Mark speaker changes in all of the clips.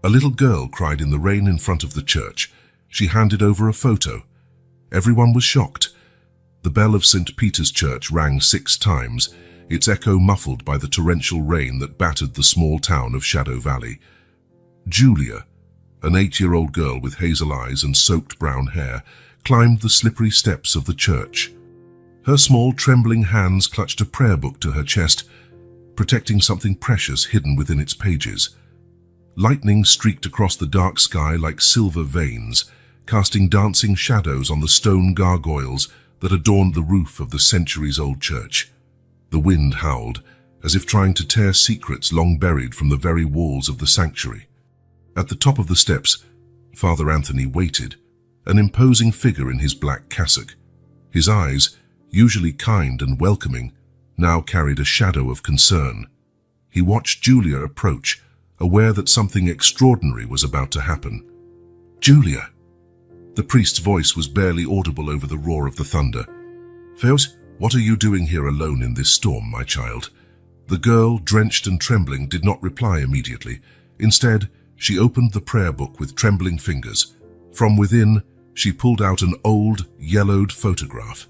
Speaker 1: A little girl cried in the rain in front of the church. She handed over a photo. Everyone was shocked. The bell of St. Peter's Church rang 6 times, its echo muffled by the torrential rain that battered the small town of Shadow Valley. Julia, an 8-year-old girl with hazel eyes and soaked brown hair, climbed the slippery steps of the church. Her small, trembling hands clutched a prayer book to her chest, protecting something precious hidden within its pages. Lightning streaked across the dark sky like silver veins, casting dancing shadows on the stone gargoyles that adorned the roof of the centuries-old church. The wind howled, as if trying to tear secrets long buried from the very walls of the sanctuary. At the top of the steps, Father Anthony waited, an imposing figure in his black cassock. His eyes, usually kind and welcoming, now carried a shadow of concern. He watched Julia approach, aware that something extraordinary was about to happen. "Julia!" The priest's voice was barely audible over the roar of the thunder. "Feos, what are you doing here alone in this storm, my child?" The girl, drenched and trembling, did not reply immediately. Instead, she opened the prayer book with trembling fingers. From within, she pulled out an old, yellowed photograph.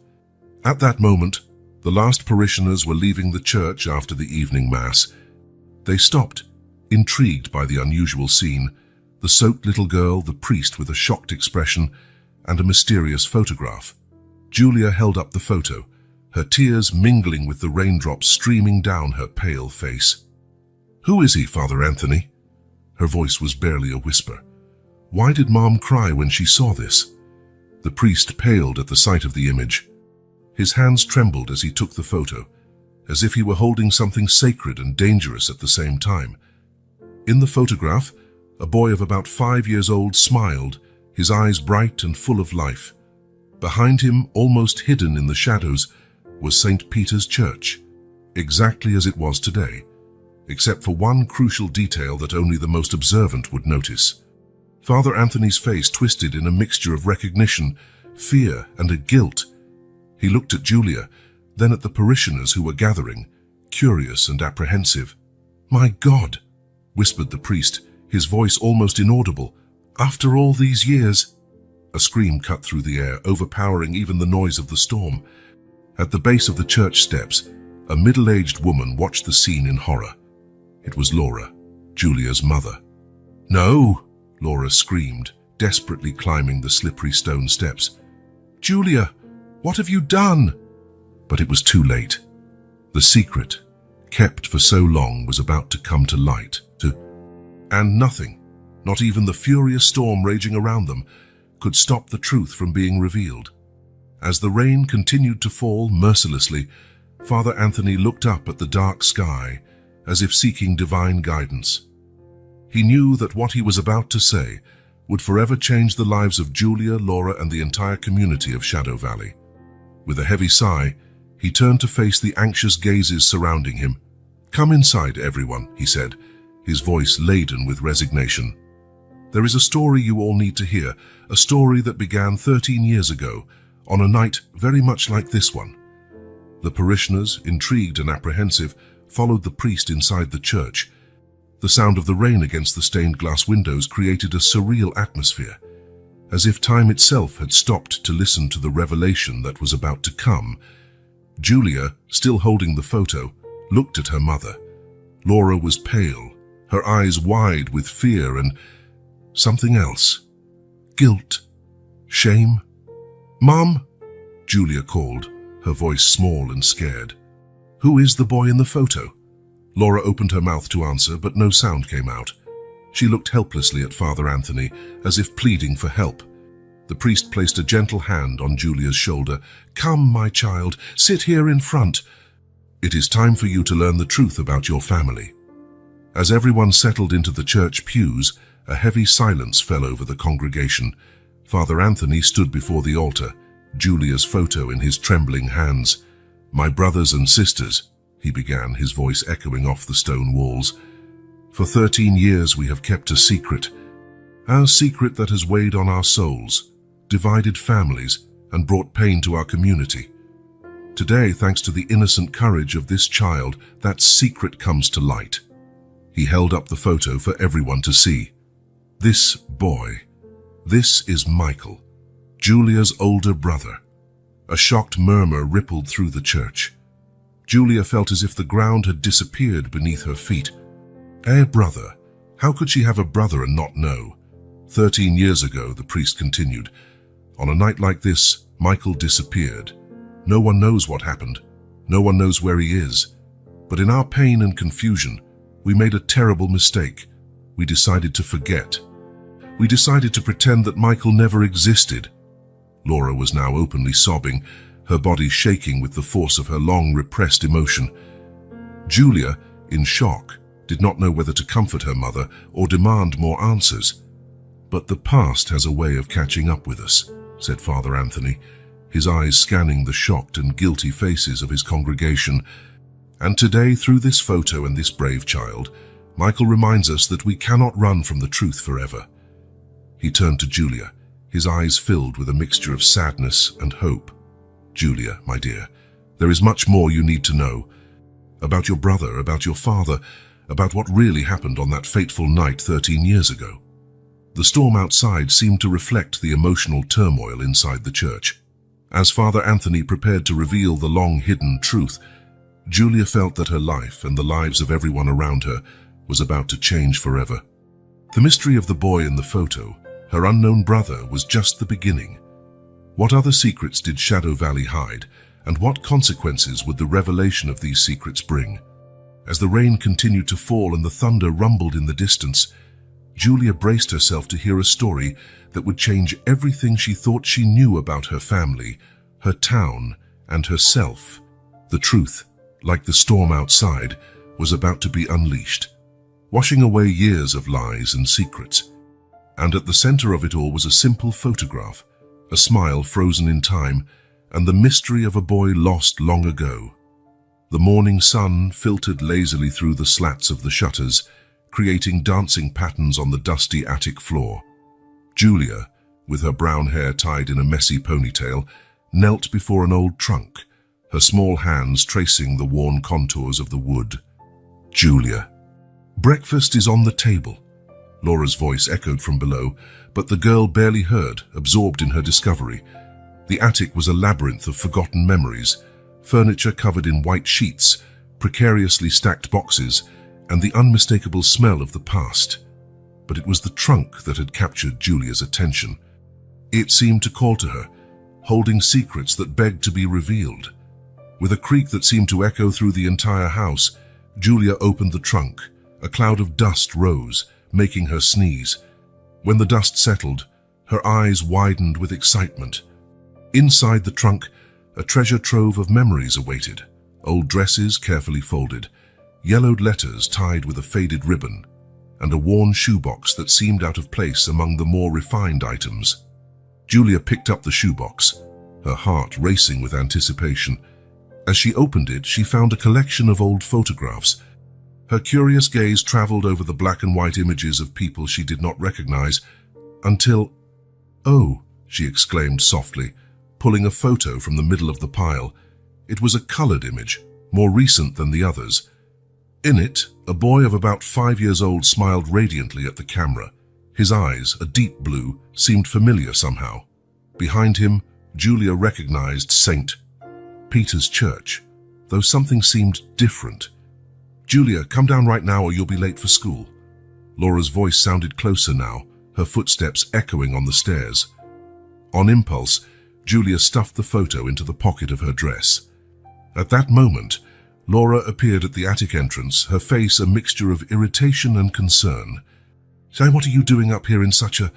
Speaker 1: At that moment, the last parishioners were leaving the church after the evening mass. They stopped, intrigued by the unusual scene, the soaked little girl, the priest with a shocked expression, and a mysterious photograph. Julia held up the photo, her tears mingling with the raindrops streaming down her pale face. "Who is he, Father Anthony?" Her voice was barely a whisper. "Why did Mom cry when she saw this?" The priest paled at the sight of the image. His hands trembled as he took the photo, as if he were holding something sacred and dangerous at the same time. In the photograph, a boy of about 5 years old smiled, his eyes bright and full of life. Behind him, almost hidden in the shadows, was St. Peter's Church, exactly as it was today, except for one crucial detail that only the most observant would notice. Father Anthony's face twisted in a mixture of recognition, fear, and a guilt. He looked at Julia, then at the parishioners who were gathering, curious and apprehensive. "My God," whispered the priest, his voice almost inaudible. "After all these years—" A scream cut through the air, overpowering even the noise of the storm. At the base of the church steps, a middle-aged woman watched the scene in horror. It was Laura, Julia's mother. "No!" Laura screamed, desperately climbing the slippery stone steps. "Julia, what have you done?" But it was too late. The secret, kept for so long, was about to come to light. And nothing, not even the furious storm raging around them, could stop the truth from being revealed. As the rain continued to fall mercilessly, Father Anthony looked up at the dark sky, as if seeking divine guidance. He knew that what he was about to say would forever change the lives of Julia, Laura, and the entire community of Shadow Valley. With a heavy sigh, he turned to face the anxious gazes surrounding him. "Come inside, everyone," he said, his voice laden with resignation. "There is a story you all need to hear, a story that began 13 years ago, on a night very much like this one." The parishioners, intrigued and apprehensive, followed the priest inside the church. The sound of the rain against the stained glass windows created a surreal atmosphere, as if time itself had stopped to listen to the revelation that was about to come. Julia, still holding the photo, looked at her mother. Laura was pale, her eyes wide with fear and something else. Guilt. Shame. "Mom," Julia called, her voice small and scared. "Who is the boy in the photo?" Laura opened her mouth to answer, but no sound came out. She looked helplessly at Father Anthony, as if pleading for help. The priest placed a gentle hand on Julia's shoulder. "Come, my child, sit here in front. It is time for you to learn the truth about your family." As everyone settled into the church pews, a heavy silence fell over the congregation. Father Anthony stood before the altar, Julia's photo in his trembling hands. "My brothers and sisters," he began, his voice echoing off the stone walls, "for 13 years we have kept a secret that has weighed on our souls, divided families, and brought pain to our community. Today, thanks to the innocent courage of this child, that secret comes to light." He held up the photo for everyone to see. This boy, this is Michael, Julia's older brother. A shocked murmur rippled through the church. Julia felt as if the ground had disappeared beneath her feet. A brother? How could she have a brother and not know? 13 years ago, the priest continued. On a night like this, Michael disappeared. No one knows what happened. No one knows where he is. But in our pain and confusion, we made a terrible mistake. We decided to forget. We decided to pretend that Michael never existed. Laura was now openly sobbing, her body shaking with the force of her long repressed emotion. Julia, in shock, did not know whether to comfort her mother or demand more answers. But the past has a way of catching up with us, said Father Anthony, his eyes scanning the shocked and guilty faces of his congregation. And today, through this photo and this brave child, Michael reminds us that we cannot run from the truth forever. He turned to Julia, his eyes filled with a mixture of sadness and hope. Julia, my dear, there is much more you need to know. About your brother, about your father, about what really happened on that fateful night 13 years ago. The storm outside seemed to reflect the emotional turmoil inside the church. As Father Anthony prepared to reveal the long-hidden truth, Julia felt that her life and the lives of everyone around her was about to change forever. The mystery of the boy in the photo, her unknown brother, was just the beginning. What other secrets did Shadow Valley hide, and what consequences would the revelation of these secrets bring? As the rain continued to fall and the thunder rumbled in the distance, Julia braced herself to hear a story that would change everything she thought she knew about her family, her town, and herself. The truth, like the storm outside, was about to be unleashed, washing away years of lies and secrets. And at the center of it all was a simple photograph, a smile frozen in time, and the mystery of a boy lost long ago. The morning sun filtered lazily through the slats of the shutters, creating dancing patterns on the dusty attic floor. Julia, with her brown hair tied in a messy ponytail, knelt before an old trunk, her small hands tracing the worn contours of the wood. Julia. Breakfast is on the table. Laura's voice echoed from below, but the girl barely heard, absorbed in her discovery. The attic was a labyrinth of forgotten memories, furniture covered in white sheets, precariously stacked boxes, and the unmistakable smell of the past. But it was the trunk that had captured Julia's attention. It seemed to call to her, holding secrets that begged to be revealed. With a creak that seemed to echo through the entire house, Julia opened the trunk. A cloud of dust rose, making her sneeze. When the dust settled, her eyes widened with excitement. Inside the trunk, a treasure trove of memories awaited. Old dresses carefully folded, yellowed letters tied with a faded ribbon, and a worn shoebox that seemed out of place among the more refined items. Julia picked up the shoebox, her heart racing with anticipation. As she opened it, she found a collection of old photographs. Her curious gaze traveled over the black and white images of people she did not recognize, until, "Oh," she exclaimed softly, pulling a photo from the middle of the pile. It was a colored image, more recent than the others. In it, a boy of about 5 years old smiled radiantly at the camera. His eyes, a deep blue, seemed familiar somehow. Behind him, Julia recognized St. Peter's Church, though something seemed different. "Julia, come down right now or you'll be late for school." Laura's voice sounded closer now, her footsteps echoing on the stairs. On impulse, Julia stuffed the photo into the pocket of her dress. At that moment, Laura appeared at the attic entrance, her face a mixture of irritation and concern. "Say, what are you doing up here in such a—"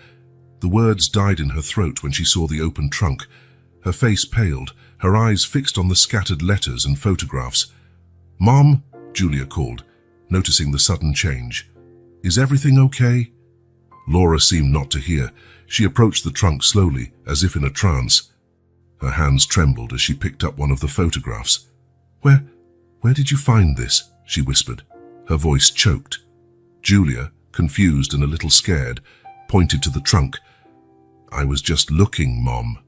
Speaker 1: The words died in her throat when she saw the open trunk. Her face paled, her eyes fixed on the scattered letters and photographs. "Mom," Julia called, noticing the sudden change. "Is everything okay?" Laura seemed not to hear. She approached the trunk slowly, as if in a trance. Her hands trembled as she picked up one of the photographs. Where did you find this?" she whispered. Her voice choked. Julia, confused and a little scared, pointed to the trunk. "I was just looking, Mom.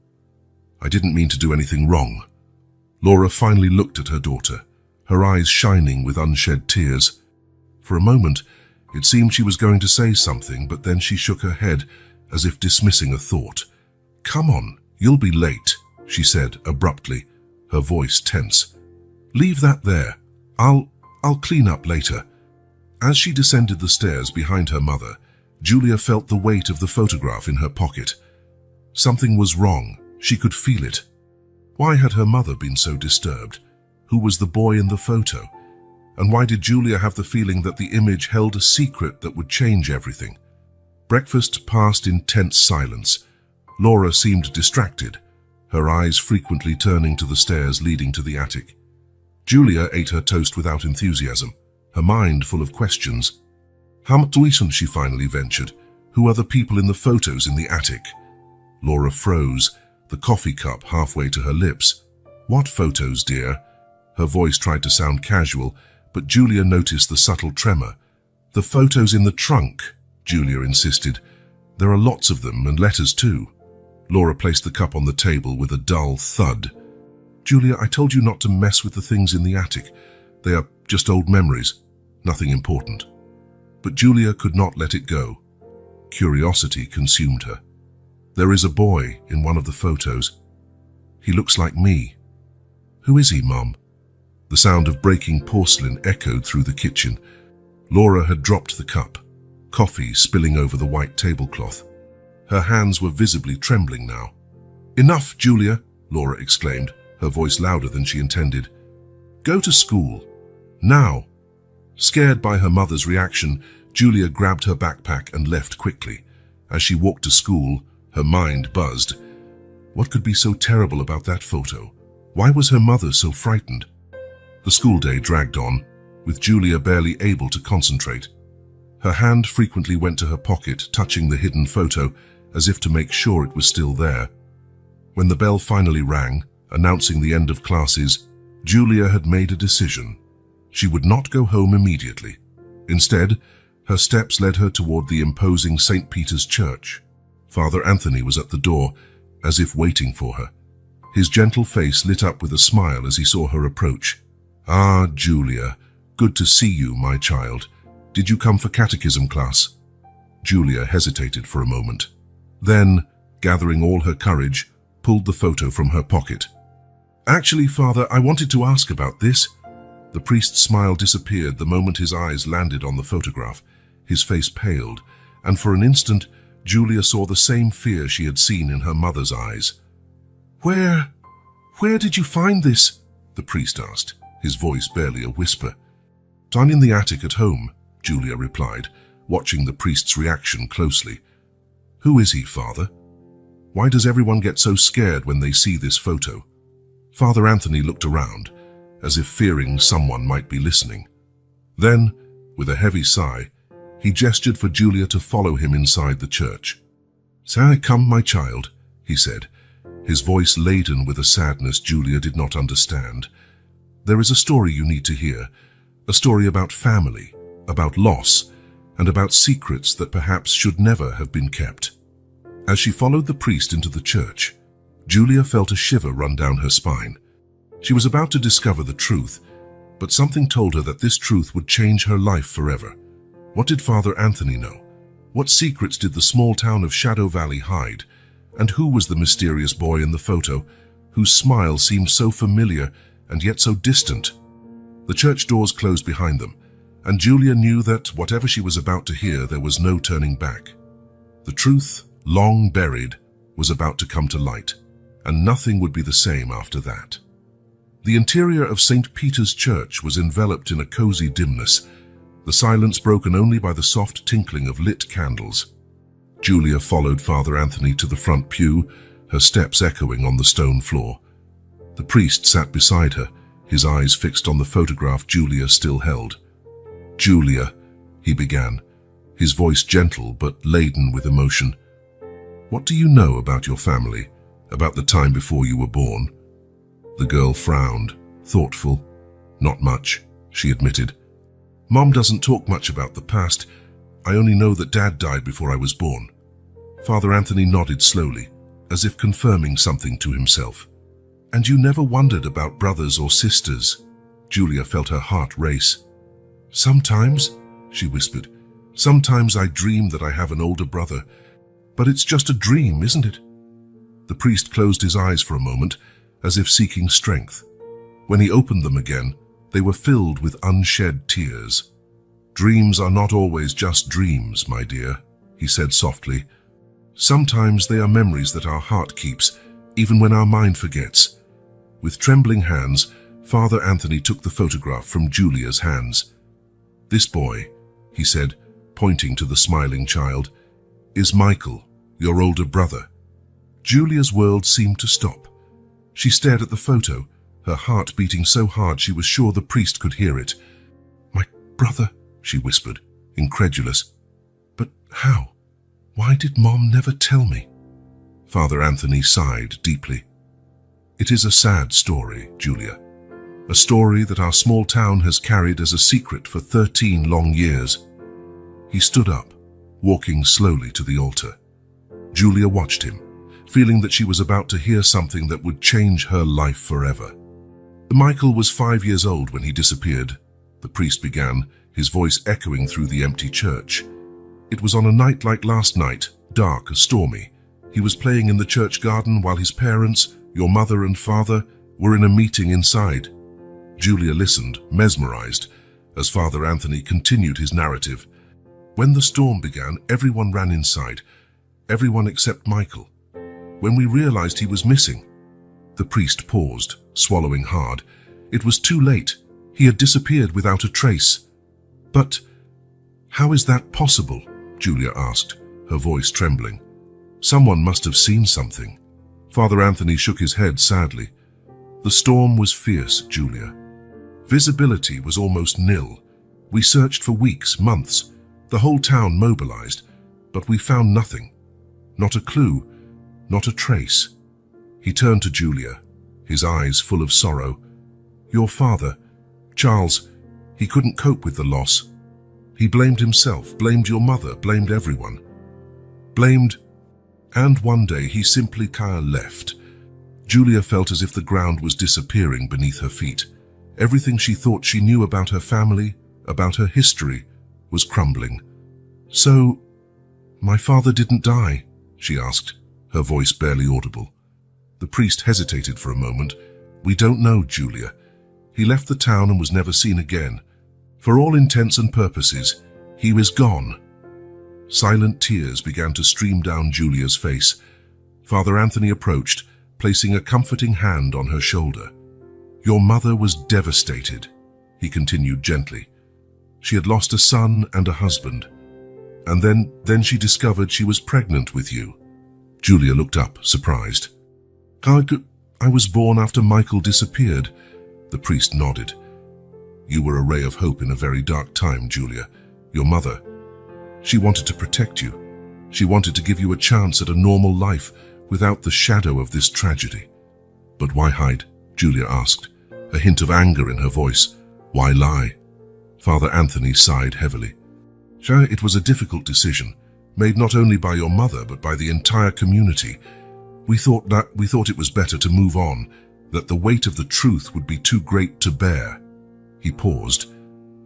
Speaker 1: I didn't mean to do anything wrong." Laura finally looked at her daughter, her eyes shining with unshed tears. For a moment, It seemed she was going to say something, but then she shook her head as if dismissing a thought. "Come on, you'll be late," she said abruptly, her voice tense. "Leave that there. I'll clean up later." As she descended the stairs behind her mother, Julia felt the weight of the photograph in her pocket. Something was wrong. She could feel it. Why had her mother been so disturbed? Who was the boy in the photo? And why did Julia have the feeling that the image held a secret that would change everything? Breakfast passed in tense silence. Laura seemed distracted, her eyes frequently turning to the stairs leading to the attic. Julia ate her toast without enthusiasm, her mind full of questions. "How much recent?" she finally ventured. "Who are the people in the photos in the attic?" Laura froze, the coffee cup halfway to her lips. "What photos, dear?" Her voice tried to sound casual, but Julia noticed the subtle tremor. "The photos in the trunk," Julia insisted. "There are lots of them, and letters too." Laura placed the cup on the table with a dull thud. "Julia, I told you not to mess with the things in the attic. They are just old memories, nothing important." But Julia could not let it go. Curiosity consumed her. "There is a boy in one of the photos. He looks like me." "Who is he, Mom?" The sound of breaking porcelain echoed through the kitchen. Laura had dropped the cup, coffee spilling over the white tablecloth. Her hands were visibly trembling now. "Enough, Julia," Laura exclaimed, her voice louder than she intended. "Go to school. Now." Scared by her mother's reaction, Julia grabbed her backpack and left quickly. As she walked to school, her mind buzzed. What could be so terrible about that photo? Why was her mother so frightened? The school day dragged on, with Julia barely able to concentrate. Her hand frequently went to her pocket, touching the hidden photo, as if to make sure it was still there. When the bell finally rang, announcing the end of classes, Julia had made a decision. She would not go home immediately. Instead, her steps led her toward the imposing St. Peter's Church. Father Anthony was at the door, as if waiting for her. His gentle face lit up with a smile as he saw her approach. "Ah, Julia, good to see you, my child. Did you come for catechism class?" Julia hesitated for a moment. Then, gathering all her courage, pulled the photo from her pocket. "Actually, Father, I wanted to ask about this." The priest's smile disappeared the moment his eyes landed on the photograph. His face paled, and for an instant, Julia saw the same fear she had seen in her mother's eyes. Where did you find this?" the priest asked, his voice barely a whisper. "I'm in the attic at home," Julia replied, watching the priest's reaction closely. "Who is he, Father? Why does everyone get so scared when they see this photo?" Father Anthony looked around, as if fearing someone might be listening. Then, with a heavy sigh, he gestured for Julia to follow him inside the church. "So I come, my child," he said, his voice laden with a sadness Julia did not understand. "There is a story you need to hear, a story about family, about loss, and about secrets that perhaps should never have been kept." As she followed the priest into the church, Julia felt a shiver run down her spine. She was about to discover the truth, but something told her that this truth would change her life forever. What did Father Anthony know? What secrets did the small town of Shadow Valley hide? And who was the mysterious boy in the photo, whose smile seemed so familiar and yet so distant? The church doors closed behind them, and Julia knew that whatever she was about to hear, there was no turning back. The truth, long buried, was about to come to light, and nothing would be the same after that. The interior of St. Peter's Church was enveloped in a cozy dimness, the silence broken only by the soft tinkling of lit candles. Julia followed Father Anthony to the front pew, her steps echoing on the stone floor. The priest sat beside her, his eyes fixed on the photograph Julia still held. "Julia," he began, his voice gentle but laden with emotion. "What do you know about your family, about the time before you were born?" The girl frowned, thoughtful. "Not much," she admitted. "Mom doesn't talk much about the past. I only know that Dad died before I was born." Father Anthony nodded slowly, as if confirming something to himself. "And you never wondered about brothers or sisters?" Julia felt her heart race. "Sometimes," she whispered, Sometimes I dream that I have an older brother, but it's just a dream, isn't it? The priest closed his eyes for a moment, as if seeking strength. When he opened them again, they were filled with unshed tears. Dreams are not always just dreams, my dear, he said softly. Sometimes they are memories that our heart keeps, even when our mind forgets. With trembling hands, Father Anthony took the photograph from Julia's hands. This boy, he said, pointing to the smiling child, is Michael, your older brother. Julia's world seemed to stop. She stared at the photo, her heart beating so hard she was sure the priest could hear it. My brother, she whispered, incredulous. But how? Why did Mom never tell me? Father Anthony sighed deeply. It is a sad story, Julia. A story that our small town has carried as a secret for 13 long years. He stood up, walking slowly to the altar. Julia watched him, feeling that she was about to hear something that would change her life forever. Michael was 5 years old when he disappeared, the priest began, his voice echoing through the empty church. It was on a night like last night, dark and stormy. He was playing in the church garden while his parents, your mother and father, were in a meeting inside. Julia listened, mesmerized, as Father Anthony continued his narrative. When the storm began, everyone ran inside, everyone except Michael. When we realized he was missing, the priest paused, swallowing hard. It was too late. He had disappeared without a trace. But how is that possible? Julia asked, her voice trembling. Someone must have seen something. Father Anthony shook his head sadly. The storm was fierce, Julia. Visibility was almost nil. We searched for weeks, months. The whole town mobilized, but we found nothing. Not a clue, not a trace. He turned to Julia, his eyes full of sorrow. Your father, Charles, he couldn't cope with the loss. He blamed himself, blamed your mother, blamed everyone. And one day he simply left. Julia felt as if the ground was disappearing beneath her feet. Everything she thought she knew about her family, about her history, was crumbling. So, my father didn't die, she asked, her voice barely audible. The priest hesitated for a moment. We don't know, Julia. He left the town and was never seen again. For all intents and purposes, he was gone. Silent tears began to stream down Julia's face. Father Anthony approached, placing a comforting hand on her shoulder. Your mother was devastated, he continued gently. She had lost a son and a husband. And then she discovered she was pregnant with you. Julia looked up, surprised. I was born after Michael disappeared. The priest nodded. You were a ray of hope in a very dark time, Julia. Your mother, she wanted to protect you. She wanted to give you a chance at a normal life without the shadow of this tragedy. But why hide? Julia asked, a hint of anger in her voice. Why lie? Father Anthony sighed heavily. It was a difficult decision, made not only by your mother but by the entire community. We thought it was better to move on, that the weight of the truth would be too great to bear. He paused,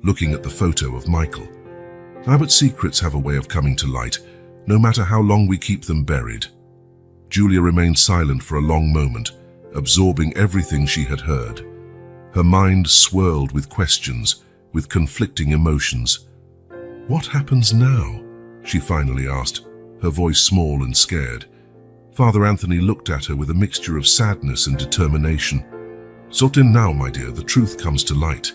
Speaker 1: looking at the photo of Michael. But secrets have a way of coming to light, no matter how long we keep them buried. Julia remained silent for a long moment, absorbing everything she had heard. Her mind swirled with questions, with conflicting emotions. What happens now? She finally asked, her voice small and scared. Father Anthony looked at her with a mixture of sadness and determination. Now, my dear, the truth comes to light.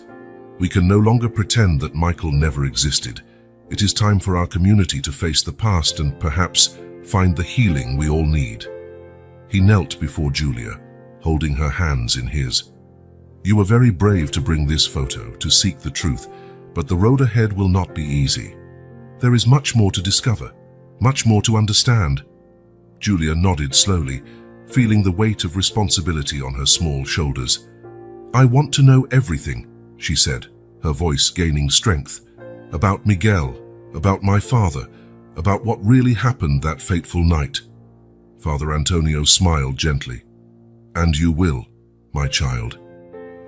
Speaker 1: We can no longer pretend that Michael never existed. It is time for our community to face the past and perhaps find the healing we all need. He knelt before Julia, holding her hands in his. You were very brave to bring this photo, to seek the truth, but the road ahead will not be easy. There is much more to discover, much more to understand. Julia nodded slowly, feeling the weight of responsibility on her small shoulders. I want to know everything, she said, her voice gaining strength. About Miguel, about my father, about what really happened that fateful night. Father Antonio smiled gently. And you will, my child.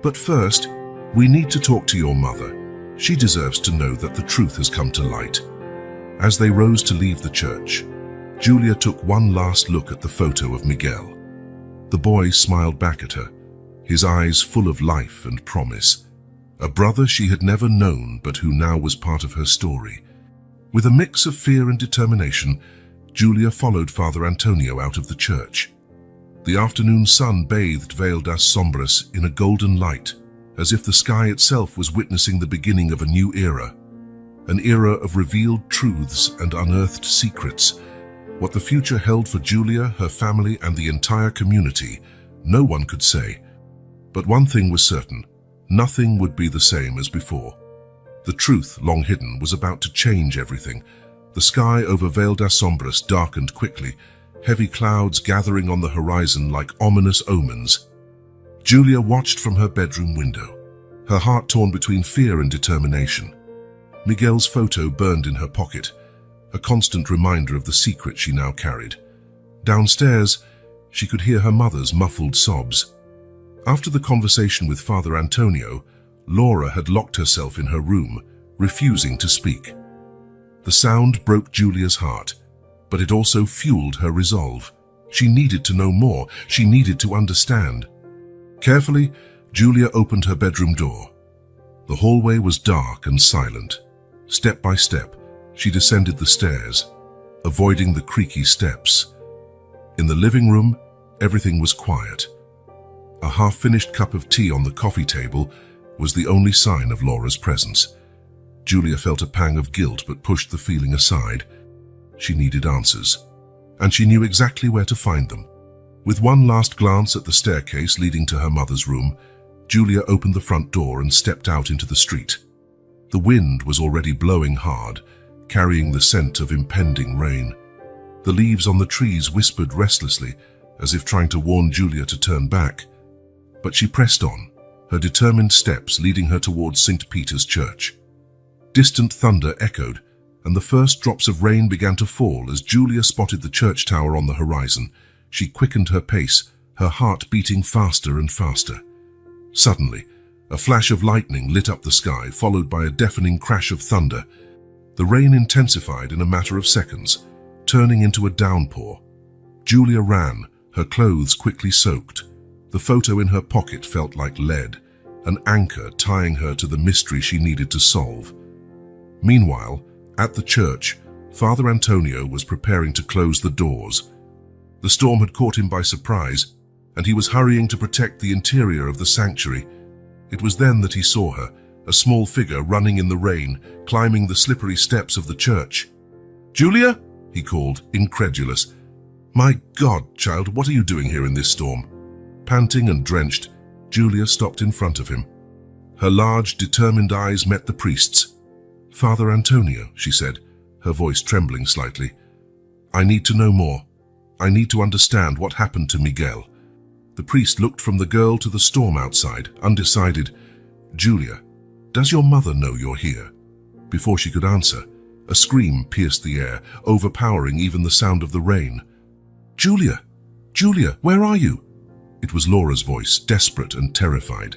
Speaker 1: But first, we need to talk to your mother. She deserves to know that the truth has come to light. As they rose to leave the church, Julia took one last look at the photo of Miguel. The boy smiled back at her, his eyes full of life and promise. A brother she had never known, but who now was part of her story. With a mix of fear and determination, Julia followed Father Antonio out of the church. The afternoon sun bathed Vale das Sombras in a golden light, as if the sky itself was witnessing the beginning of a new era. An era of revealed truths and unearthed secrets. What the future held for Julia, her family, and the entire community, no one could say. But one thing was certain: nothing would be the same as before. The truth, long hidden, was about to change everything. The sky over Vale das Sombras darkened quickly, heavy clouds gathering on the horizon like ominous omens. Julia watched from her bedroom window, her heart torn between fear and determination. Miguel's photo burned in her pocket, a constant reminder of the secret she now carried. Downstairs, she could hear her mother's muffled sobs. After the conversation with Father Antonio, Laura had locked herself in her room, refusing to speak. The sound broke Julia's heart, but it also fueled her resolve. She needed to know more. She needed to understand. Carefully, Julia opened her bedroom door. The hallway was dark and silent. Step by step, she descended the stairs, avoiding the creaky steps. In the living room, everything was quiet. A half-finished cup of tea on the coffee table was the only sign of Laura's presence. Julia felt a pang of guilt but pushed the feeling aside. She needed answers, and she knew exactly where to find them. With one last glance at the staircase leading to her mother's room, Julia opened the front door and stepped out into the street. The wind was already blowing hard, carrying the scent of impending rain. The leaves on the trees whispered restlessly, as if trying to warn Julia to turn back. But she pressed on, her determined steps leading her towards St. Peter's Church. Distant thunder echoed, and the first drops of rain began to fall as Julia spotted the church tower on the horizon. She quickened her pace, her heart beating faster and faster. Suddenly, a flash of lightning lit up the sky, followed by a deafening crash of thunder. The rain intensified in a matter of seconds, turning into a downpour. Julia ran, her clothes quickly soaked. The photo in her pocket felt like lead, an anchor tying her to the mystery she needed to solve. Meanwhile, at the church, Father Antonio was preparing to close the doors. The storm had caught him by surprise, and he was hurrying to protect the interior of the sanctuary. It was then that he saw her, a small figure running in the rain, climbing the slippery steps of the church. "Julia?" he called, incredulous. "My God, child, what are you doing here in this storm?" Panting and drenched, Julia stopped in front of him. Her large, determined eyes met the priest's. "Father Antonio," she said, her voice trembling slightly. "I need to know more. I need to understand what happened to Miguel." The priest looked from the girl to the storm outside, undecided. "Julia, does your mother know you're here?" Before she could answer, a scream pierced the air, overpowering even the sound of the rain. "Julia! Julia, where are you?" It was Laura's voice, desperate and terrified.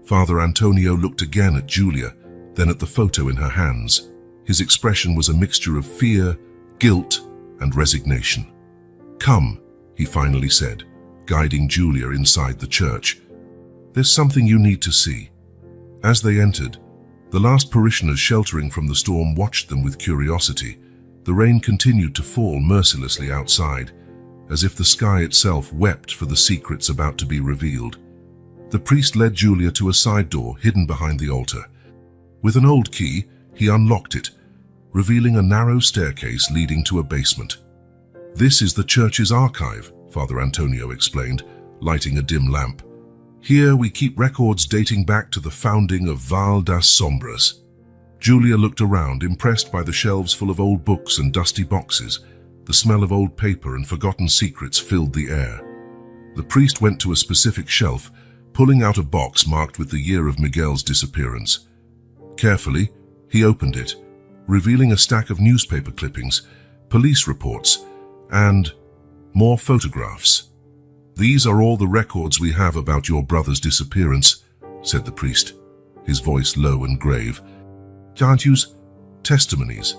Speaker 1: Father Antonio looked again at Julia, then at the photo in her hands. His expression was a mixture of fear, guilt, and resignation. "Come," he finally said, guiding Julia inside the church. "There's something you need to see." As they entered, the last parishioners sheltering from the storm watched them with curiosity. The rain continued to fall mercilessly outside, as if the sky itself wept for the secrets about to be revealed. The priest led Julia to a side door hidden behind the altar. With an old key, he unlocked it, revealing a narrow staircase leading to a basement. "This is the church's archive," Father Antonio explained, lighting a dim lamp. "Here we keep records dating back to the founding of Vale das Sombras." Julia looked around, impressed by the shelves full of old books and dusty boxes. The smell of old paper and forgotten secrets filled the air. The priest went to a specific shelf, pulling out a box marked with the year of Miguel's disappearance. Carefully, he opened it, revealing a stack of newspaper clippings, police reports, and more photographs. "These are all the records we have about your brother's disappearance," said the priest, his voice low and grave. "Can't use testimonies.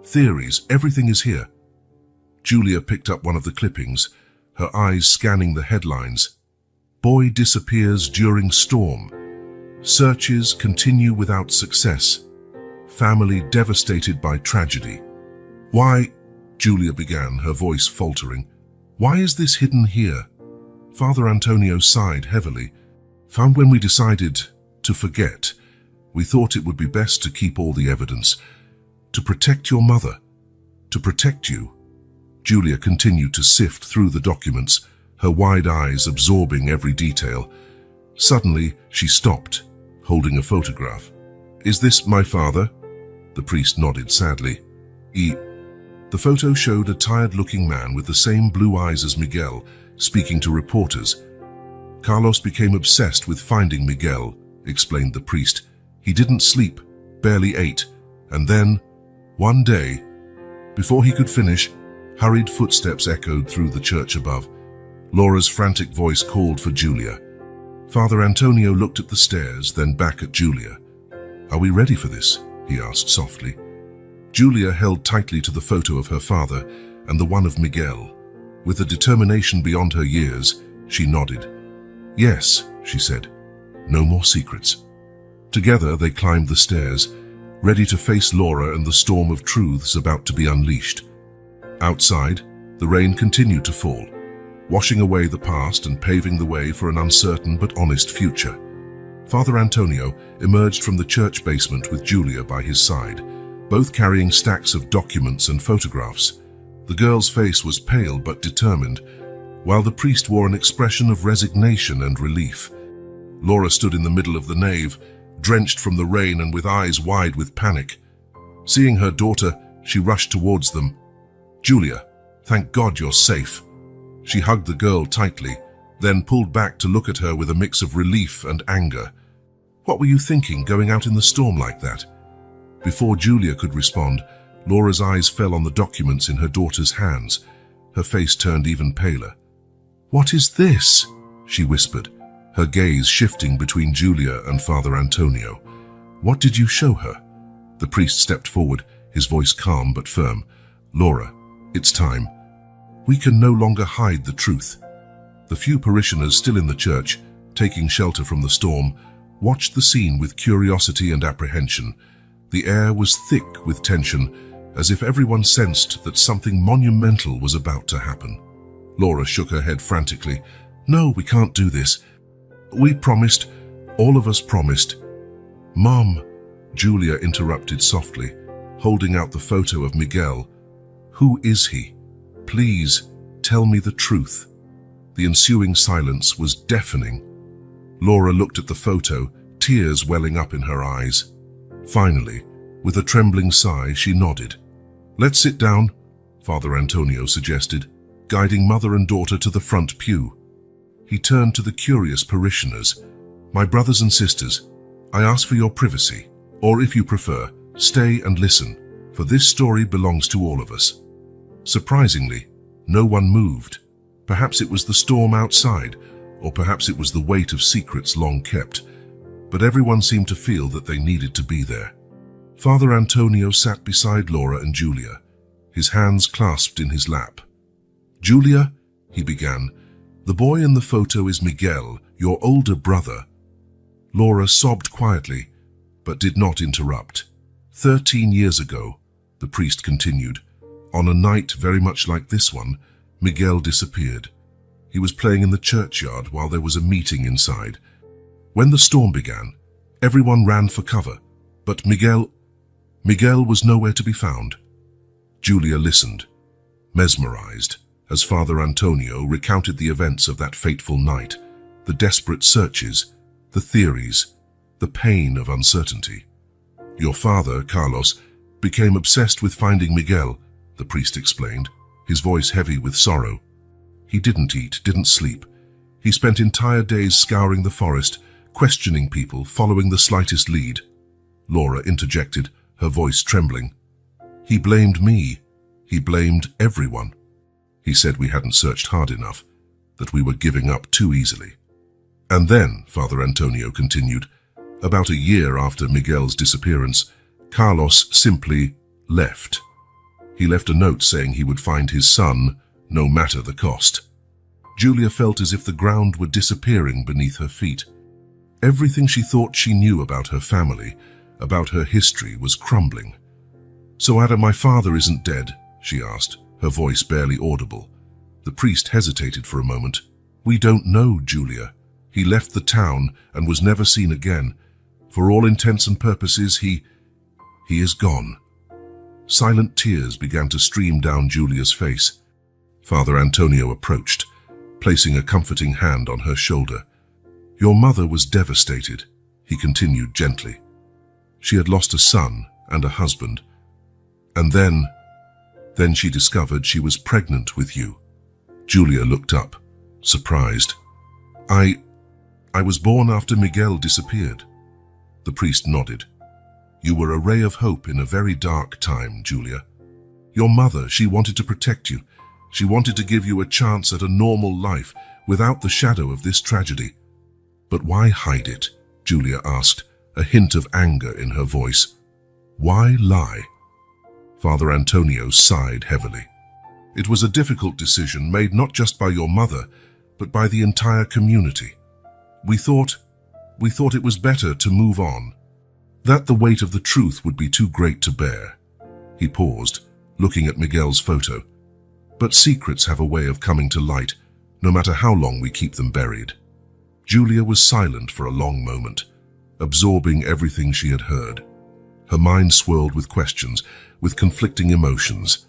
Speaker 1: theories, everything is here. Julia picked up one of the clippings, her eyes scanning the headlines. Boy disappears during storm. Searches continue without success. Family devastated by tragedy. Why, Julia began, her voice faltering. Why is this hidden here? Father Antonio sighed heavily. Found when we decided to forget. We thought it would be best to keep all the evidence. To protect your mother. To protect you. Julia continued to sift through the documents, her wide eyes absorbing every detail. Suddenly, she stopped, holding a photograph. Is this my father? The priest nodded sadly. The photo showed a tired-looking man with the same blue eyes as Miguel, speaking to reporters. Carlos became obsessed with finding Miguel, explained the priest. He didn't sleep, barely ate, and then, one day, before he could finish, hurried footsteps echoed through the church above. Laura's frantic voice called for Julia. Father Antonio looked at the stairs, then back at Julia. Are we ready for this? He asked softly. Julia held tightly to the photo of her father and the one of Miguel. With a determination beyond her years, she nodded. Yes, she said. No more secrets. Together they climbed the stairs, ready to face Laura and the storm of truths about to be unleashed. Outside, the rain continued to fall, washing away the past and paving the way for an uncertain but honest future. Father Antonio emerged from the church basement with Julia by his side, both carrying stacks of documents and photographs. The girl's face was pale but determined, while the priest wore an expression of resignation and relief. Laura stood in the middle of the nave, drenched from the rain and with eyes wide with panic. Seeing her daughter, she rushed towards them. Julia, thank God you're safe. She hugged the girl tightly, then pulled back to look at her with a mix of relief and anger. What were you thinking, going out in the storm like that? Before Julia could respond, Laura's eyes fell on the documents in her daughter's hands. Her face turned even paler. What is this? She whispered, her gaze shifting between Julia and Father Antonio. What did you show her? The priest stepped forward, his voice calm but firm. Laura, it's time. We can no longer hide the truth. The few parishioners still in the church, taking shelter from the storm, watched the scene with curiosity and apprehension. The air was thick with tension, as if everyone sensed that something monumental was about to happen. Laura shook her head frantically. No, we can't do this. We promised. All of us promised. Mom, Julia interrupted softly, holding out the photo of Miguel. Who is he? Please, tell me the truth. The ensuing silence was deafening. Laura looked at the photo, tears welling up in her eyes. Finally, with a trembling sigh, she nodded. Let's sit down, Father Antonio suggested, guiding mother and daughter to the front pew. He turned to the curious parishioners. My brothers and sisters, I ask for your privacy, or if you prefer, stay and listen, for this story belongs to all of us. Surprisingly, no one moved. Perhaps it was the storm outside, or perhaps it was the weight of secrets long kept, but everyone seemed to feel that they needed to be there. Father Antonio sat beside Laura and Julia, his hands clasped in his lap. Julia, he began, the boy in the photo is Miguel, your older brother. Laura sobbed quietly, but did not interrupt. 13 years ago, the priest continued, on a night very much like this one, Miguel disappeared. He was playing in the churchyard while there was a meeting inside. When the storm began, everyone ran for cover, but Miguel was nowhere to be found. Julia listened, mesmerized, as Father Antonio recounted the events of that fateful night, the desperate searches, the theories, the pain of uncertainty. Your father, Carlos, became obsessed with finding Miguel, the priest explained, his voice heavy with sorrow. He didn't eat, didn't sleep. He spent entire days scouring the forest, questioning people, following the slightest lead. Laura interjected, her voice trembling. He blamed me. He blamed everyone. He said we hadn't searched hard enough, that we were giving up too easily. And then, Father Antonio continued, about a year after Miguel's disappearance, Carlos simply left. He left a note saying he would find his son, no matter the cost. Julia felt as if the ground were disappearing beneath her feet. Everything she thought she knew about her family, about her history, was crumbling. "So Ada, my father isn't dead?" she asked, her voice barely audible. The priest hesitated for a moment. "We don't know, Julia. He left the town and was never seen again. For all intents and purposes, he is gone." Silent tears began to stream down Julia's face. Father Antonio approached, placing a comforting hand on her shoulder. "Your mother was devastated," he continued gently. "She had lost a son and a husband. And then she discovered she was pregnant with you." Julia looked up, surprised. I was born after Miguel disappeared." The priest nodded. "You were a ray of hope in a very dark time, Julia. Your mother, she wanted to protect you. She wanted to give you a chance at a normal life without the shadow of this tragedy." "But why hide it?" Julia asked, a hint of anger in her voice. "Why lie?" Father Antonio sighed heavily. "It was a difficult decision made not just by your mother, but by the entire community. We thought it was better to move on, that the weight of the truth would be too great to bear." He paused, looking at Miguel's photo. "But secrets have a way of coming to light, no matter how long we keep them buried." Julia was silent for a long moment, absorbing everything she had heard. Her mind swirled with questions, with conflicting emotions.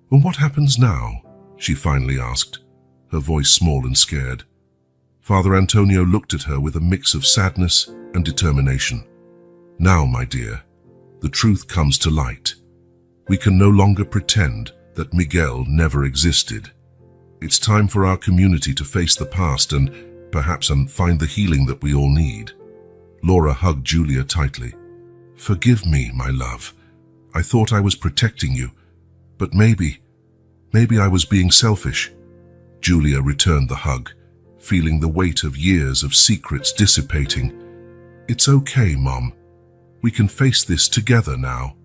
Speaker 1: "Well, what happens now?" she finally asked, her voice small and scared. Father Antonio looked at her with a mix of sadness and determination. "Now, my dear, the truth comes to light. We can no longer pretend that Miguel never existed. It's time for our community to face the past and perhaps find the healing that we all need." Laura hugged Julia tightly. "Forgive me, my love. I thought I was protecting you, but maybe I was being selfish." Julia returned the hug, feeling the weight of years of secrets dissipating. "It's okay, Mom. We can face this together now."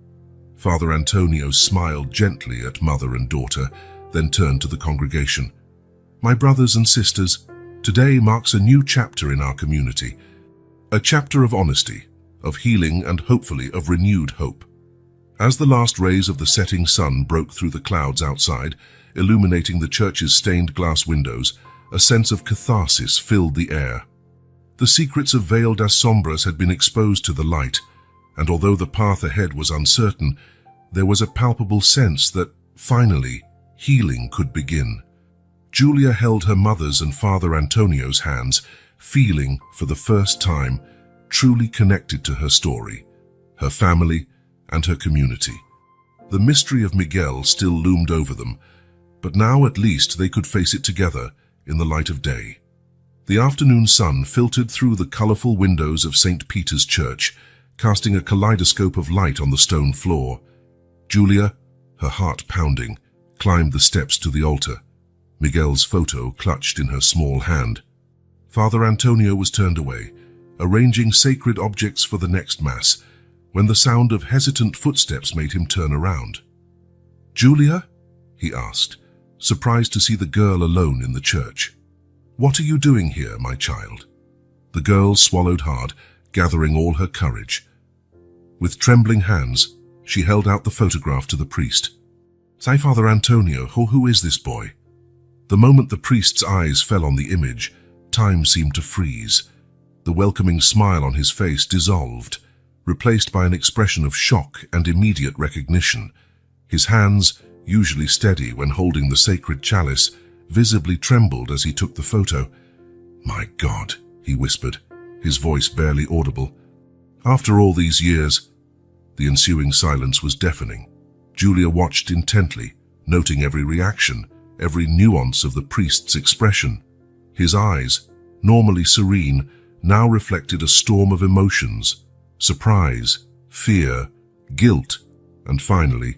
Speaker 1: Father Antonio smiled gently at mother and daughter, then turned to the congregation. "My brothers and sisters, today marks a new chapter in our community. A chapter of honesty, of healing, and hopefully of renewed hope." As the last rays of the setting sun broke through the clouds outside, illuminating the church's stained glass windows, a sense of catharsis filled the air. The secrets of Vale das Sombras had been exposed to the light, and although the path ahead was uncertain, there was a palpable sense that, finally, healing could begin. Julia held her mother's and Father Antonio's hands, feeling, for the first time, truly connected to her story, her family, and her community. The mystery of Miguel still loomed over them, but now at least they could face it together in the light of day. The afternoon sun filtered through the colorful windows of St. Peter's Church, casting a kaleidoscope of light on the stone floor. Julia, her heart pounding, climbed the steps to the altar, Miguel's photo clutched in her small hand. Father Antonio was turned away, arranging sacred objects for the next Mass, when the sound of hesitant footsteps made him turn around. "Julia?" he asked, surprised to see the girl alone in the church. "What are you doing here, my child?" The girl swallowed hard, gathering all her courage. With trembling hands, she held out the photograph to the priest. "Say, Father Antonio, who is this boy?" The moment the priest's eyes fell on the image, time seemed to freeze. The welcoming smile on his face dissolved, replaced by an expression of shock and immediate recognition. His hands, usually steady when holding the sacred chalice, visibly trembled as he took the photo. "My God," he whispered, his voice barely audible. "After all these years..." The ensuing silence was deafening. Julia watched intently, noting every reaction, every nuance of the priest's expression. His eyes, normally serene, now reflected a storm of emotions: surprise, fear, guilt, and finally,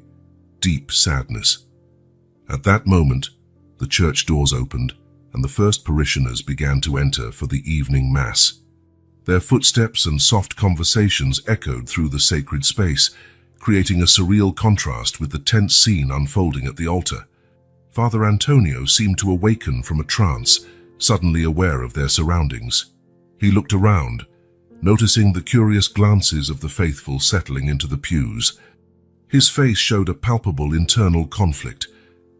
Speaker 1: deep sadness. At that moment, the church doors opened, and the first parishioners began to enter for the evening Mass. Their footsteps and soft conversations echoed through the sacred space, creating a surreal contrast with the tense scene unfolding at the altar. Father Antonio seemed to awaken from a trance, suddenly aware of their surroundings. He looked around, noticing the curious glances of the faithful settling into the pews. His face showed a palpable internal conflict,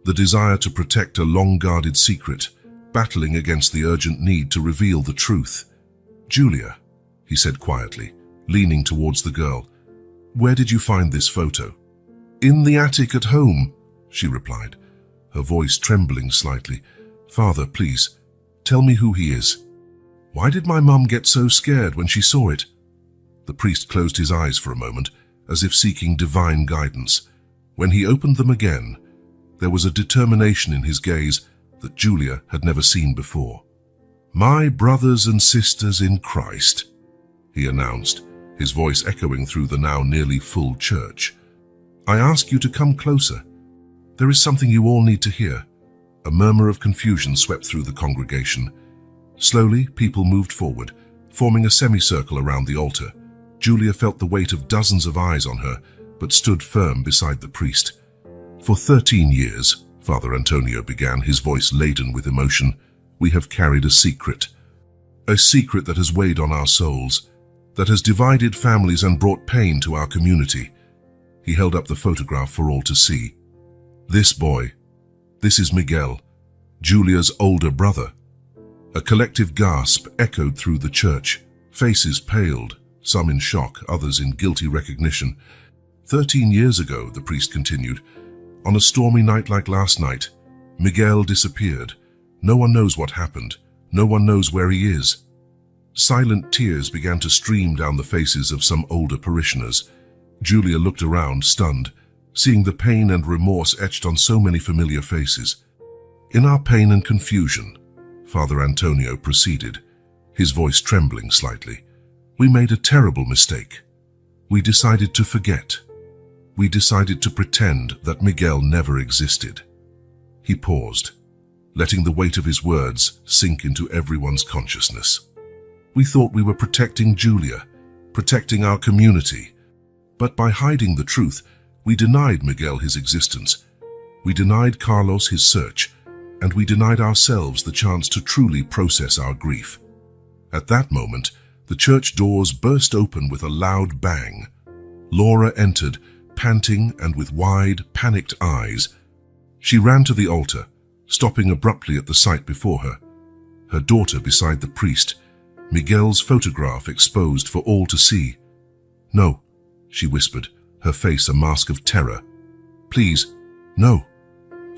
Speaker 1: the desire to protect a long-guarded secret, battling against the urgent need to reveal the truth. "Julia," he said quietly, leaning towards the girl, "where did you find this photo?" "In the attic at home," she replied, her voice trembling slightly. "Father, please, tell me who he is. Why did my mum get so scared when she saw it?" The priest closed his eyes for a moment, as if seeking divine guidance. When he opened them again, there was a determination in his gaze that Julia had never seen before. "My brothers and sisters in Christ," he announced, his voice echoing through the now nearly full church. "I ask you to come closer. There is something you all need to hear." A murmur of confusion swept through the congregation. Slowly, people moved forward, forming a semicircle around the altar. Julia felt the weight of dozens of eyes on her, but stood firm beside the priest. "For 13 years, Father Antonio began, his voice laden with emotion, "we have carried a secret that has weighed on our souls, that has divided families and brought pain to our community." He held up the photograph for all to see. "This boy, this is Miguel, Julia's older brother." A collective gasp echoed through the church. Faces paled, some in shock, others in guilty recognition. 13 years ago, the priest continued, on a stormy night like last night, Miguel disappeared. No one knows what happened. No one knows where he is. Silent tears began to stream down the faces of some older parishioners. Julia looked around, stunned, seeing the pain and remorse etched on so many familiar faces. "In our pain and confusion," Father Antonio proceeded, his voice trembling slightly, "we made a terrible mistake. We decided to forget. We decided to pretend that Miguel never existed." He paused, letting the weight of his words sink into everyone's consciousness. "We thought we were protecting Julia, protecting our community. But by hiding the truth, we denied Miguel his existence. We denied Carlos his search, and we denied ourselves the chance to truly process our grief." At that moment, the church doors burst open with a loud bang. Laura entered, panting and with wide, panicked eyes. She ran to the altar, stopping abruptly at the sight before her. Her daughter beside the priest, Miguel's photograph exposed for all to see. "No," she whispered, her face a mask of terror. "Please, no."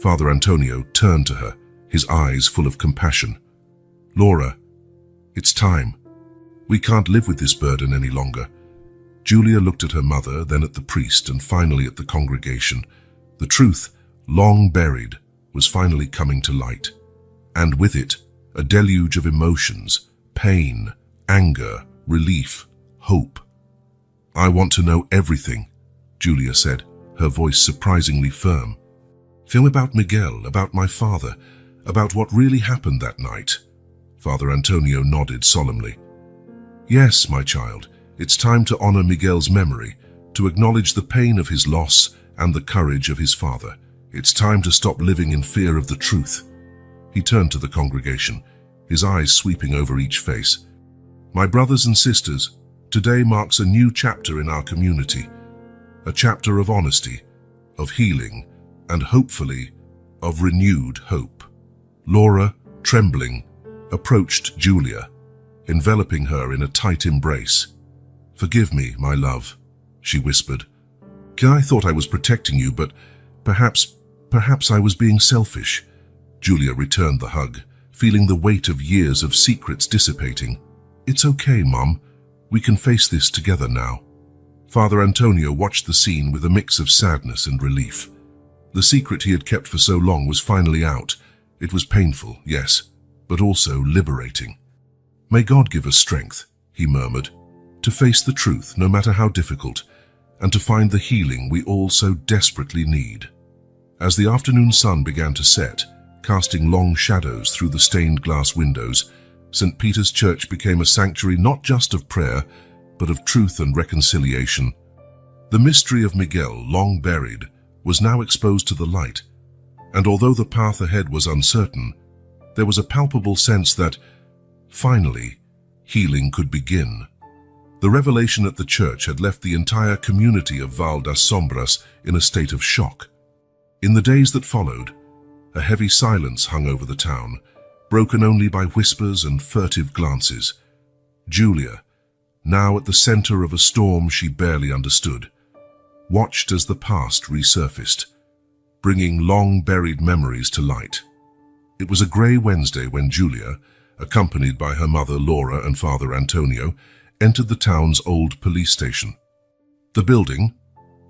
Speaker 1: Father Antonio turned to her, his eyes full of compassion. "Laura, it's time. We can't live with this burden any longer." Julia looked at her mother, then at the priest, and finally at the congregation. The truth, long buried, was finally coming to light. And with it, a deluge of emotions, pain, anger, relief, hope. "I want to know everything," Julia said, her voice surprisingly firm. "Film about Miguel, about my father, about what really happened that night." Father Antonio nodded solemnly. "Yes, my child, it's time to honor Miguel's memory, to acknowledge the pain of his loss and the courage of his father. It's time to stop living in fear of the truth." He turned to the congregation, his eyes sweeping over each face. "My brothers and sisters, today marks a new chapter in our community, a chapter of honesty, of healing, and hopefully, of renewed hope." Laura, trembling, approached Julia, enveloping her in a tight embrace. "Forgive me, my love," she whispered. "I thought I was protecting you, but perhaps I was being selfish." Julia returned the hug, feeling the weight of years of secrets dissipating. "It's okay, Mom. We can face this together now." Father Antonio watched the scene with a mix of sadness and relief. The secret he had kept for so long was finally out. It was painful, yes, but also liberating. "May God give us strength," he murmured, "to face the truth, no matter how difficult, and to find the healing we all so desperately need." As the afternoon sun began to set, casting long shadows through the stained glass windows, St. Peter's Church became a sanctuary not just of prayer, but of truth and reconciliation. The mystery of Miguel, long buried, was now exposed to the light, and although the path ahead was uncertain, there was a palpable sense that, finally, healing could begin. The revelation at the church had left the entire community of Val das Sombras in a state of shock. In the days that followed, a heavy silence hung over the town, broken only by whispers and furtive glances. Julia, now at the center of a storm she barely understood, watched as the past resurfaced, bringing long-buried memories to light. It was a grey Wednesday when Julia, accompanied by her mother Laura and father Antonio, entered the town's old police station. The building,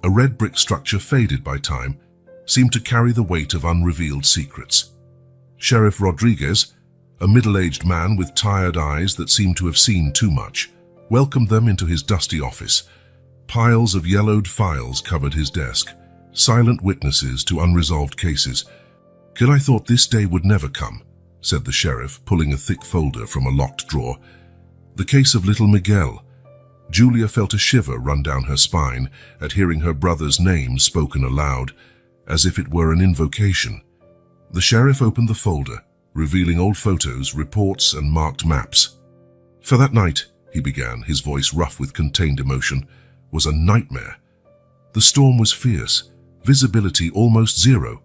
Speaker 1: a red brick structure faded by time, seemed to carry the weight of unrevealed secrets. Sheriff Rodriguez, a middle-aged man with tired eyes that seemed to have seen too much, welcomed them into his dusty office. Piles of yellowed files covered his desk, silent witnesses to unresolved cases. "Kid, I thought this day would never come," said the sheriff, pulling a thick folder from a locked drawer. "The case of little Miguel." Julia felt a shiver run down her spine at hearing her brother's name spoken aloud, as if it were an invocation. The sheriff opened the folder, revealing old photos, reports, and marked maps. "For that night," he began, his voice rough with contained emotion, "was a nightmare. The storm was fierce, visibility almost zero.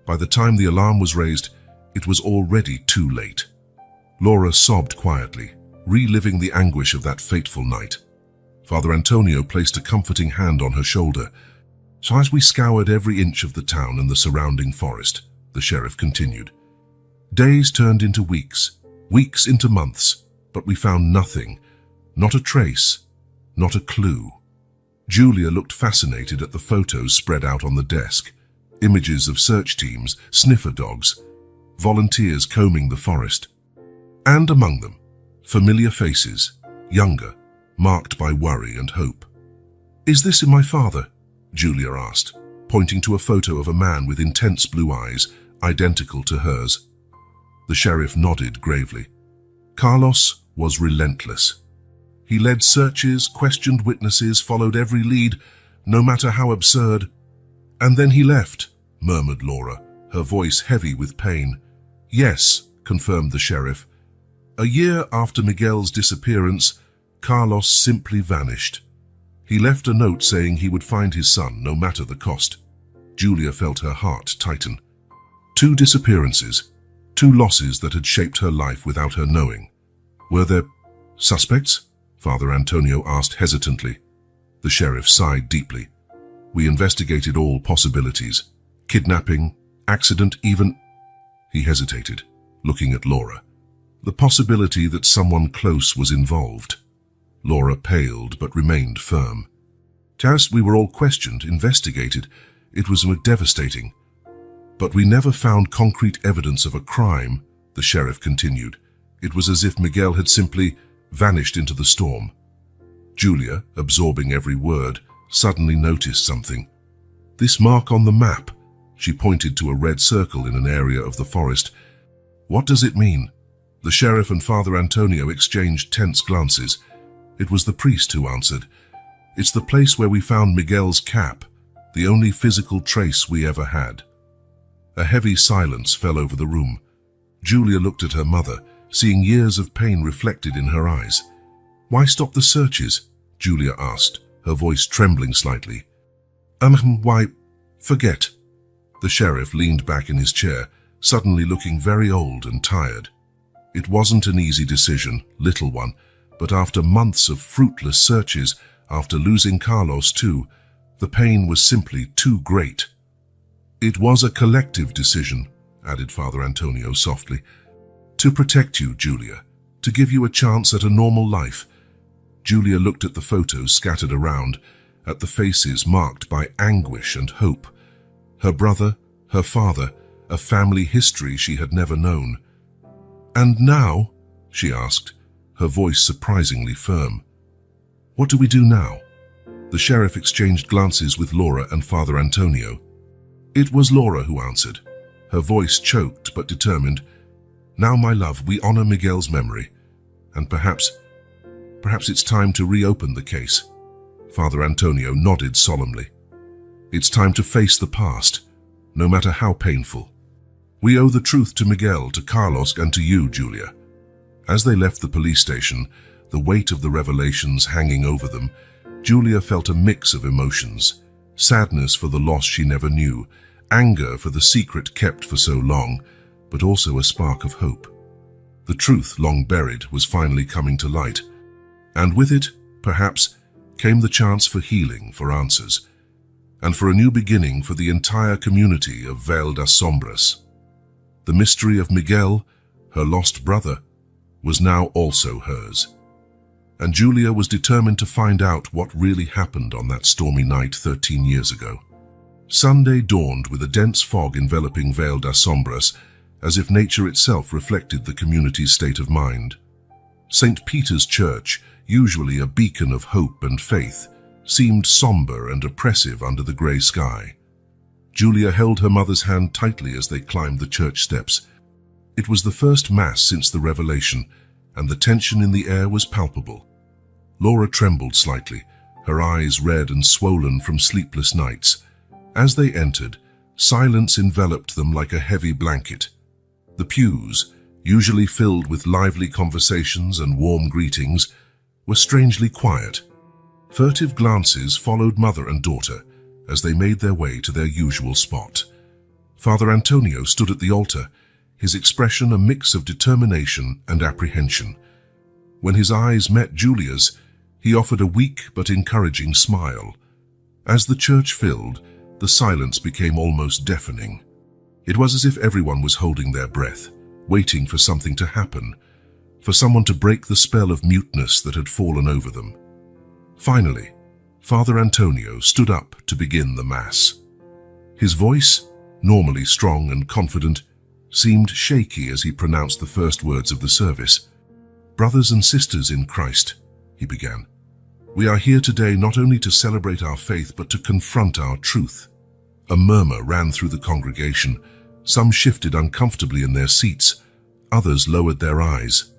Speaker 1: By the time the alarm was raised, it was already too late." Laura sobbed quietly, reliving the anguish of that fateful night. Father Antonio placed a comforting hand on her shoulder. "So as we scoured every inch of the town and the surrounding forest," the sheriff continued, "days turned into weeks, weeks into months, but we found nothing, not a trace, not a clue." Julia looked fascinated at the photos spread out on the desk, images of search teams, sniffer dogs, volunteers combing the forest, and among them, familiar faces, younger, marked by worry and hope. "Is this my father?" Julia asked, pointing to a photo of a man with intense blue eyes, identical to hers. The sheriff nodded gravely. Carlos was relentless. He led searches, questioned witnesses, followed every lead, no matter how absurd. "And then he left," murmured Laura, her voice heavy with pain. "Yes," confirmed the sheriff. "A year after Miguel's disappearance, Carlos simply vanished. He left a note saying he would find his son, no matter the cost." Julia felt her heart tighten. 2 disappearances, 2 losses that had shaped her life without her knowing. Were there suspects? Father Antonio asked hesitantly. The sheriff sighed deeply. "We investigated all possibilities. Kidnapping, accident, even—" He hesitated, looking at Laura. "The possibility that someone close was involved." Laura paled but remained firm. "Tass, we were all questioned, investigated. It was devastating. But we never found concrete evidence of a crime," the sheriff continued. "It was as if Miguel had simply vanished into the storm." Julia, absorbing every word, suddenly noticed something. "This mark on the map," she pointed to a red circle in an area of the forest. "What does it mean?" The sheriff and Father Antonio exchanged tense glances. It was the priest who answered. "It's the place where we found Miguel's cap, the only physical trace we ever had." A heavy silence fell over the room. Julia looked at her mother, seeing years of pain reflected in her eyes. "Why stop the searches?" Julia asked, her voice trembling slightly. Why, forget." The sheriff leaned back in his chair, suddenly looking very old and tired. "It wasn't an easy decision, little one, but after months of fruitless searches, after losing Carlos too, the pain was simply too great." "It was a collective decision," added Father Antonio softly. "To protect you, Julia, to give you a chance at a normal life." Julia looked at the photos scattered around, at the faces marked by anguish and hope. Her brother, her father, a family history she had never known. "And now?" she asked, her voice surprisingly firm. "What do we do now?" The sheriff exchanged glances with Laura and Father Antonio. It was Laura who answered, her voice choked but determined. "Now, my love, we honor Miguel's memory, and perhaps it's time to reopen the case." Father Antonio nodded solemnly. It's time to face the past, no matter how painful. We owe the truth to Miguel, to Carlos, and to you, Julia. As they left the police station, the weight of the revelations hanging over them, Julia felt a mix of emotions: sadness for the loss she never knew, anger for the secret kept for so long, but also a spark of hope. The truth, long buried, was finally coming to light, and with it, perhaps, came the chance for healing, for answers, and for a new beginning for the entire community of Vale das Sombras. The mystery of Miguel, her lost brother, was now also hers. And Julia was determined to find out what really happened on that stormy night 13 years ago. Sunday dawned with a dense fog enveloping Vale das Sombras, as if nature itself reflected the community's state of mind. St. Peter's Church, usually a beacon of hope and faith, seemed somber and oppressive under the grey sky. Julia held her mother's hand tightly as they climbed the church steps. It was the first Mass since the Revelation, and the tension in the air was palpable. Laura trembled slightly, her eyes red and swollen from sleepless nights. As they entered, silence enveloped them like a heavy blanket. The pews, usually filled with lively conversations and warm greetings, were strangely quiet. Furtive glances followed mother and daughter as they made their way to their usual spot. Father Antonio stood at the altar, his expression a mix of determination and apprehension. When his eyes met Julia's, he offered a weak but encouraging smile. As the church filled, the silence became almost deafening. It was as if everyone was holding their breath, waiting for something to happen, for someone to break the spell of muteness that had fallen over them. Finally, Father Antonio stood up to begin the Mass. His voice, normally strong and confident, seemed shaky as he pronounced the first words of the service. "Brothers and sisters in Christ," he began, "we are here today not only to celebrate our faith but to confront our truth." A murmur ran through the congregation. Some shifted uncomfortably in their seats, others lowered their eyes.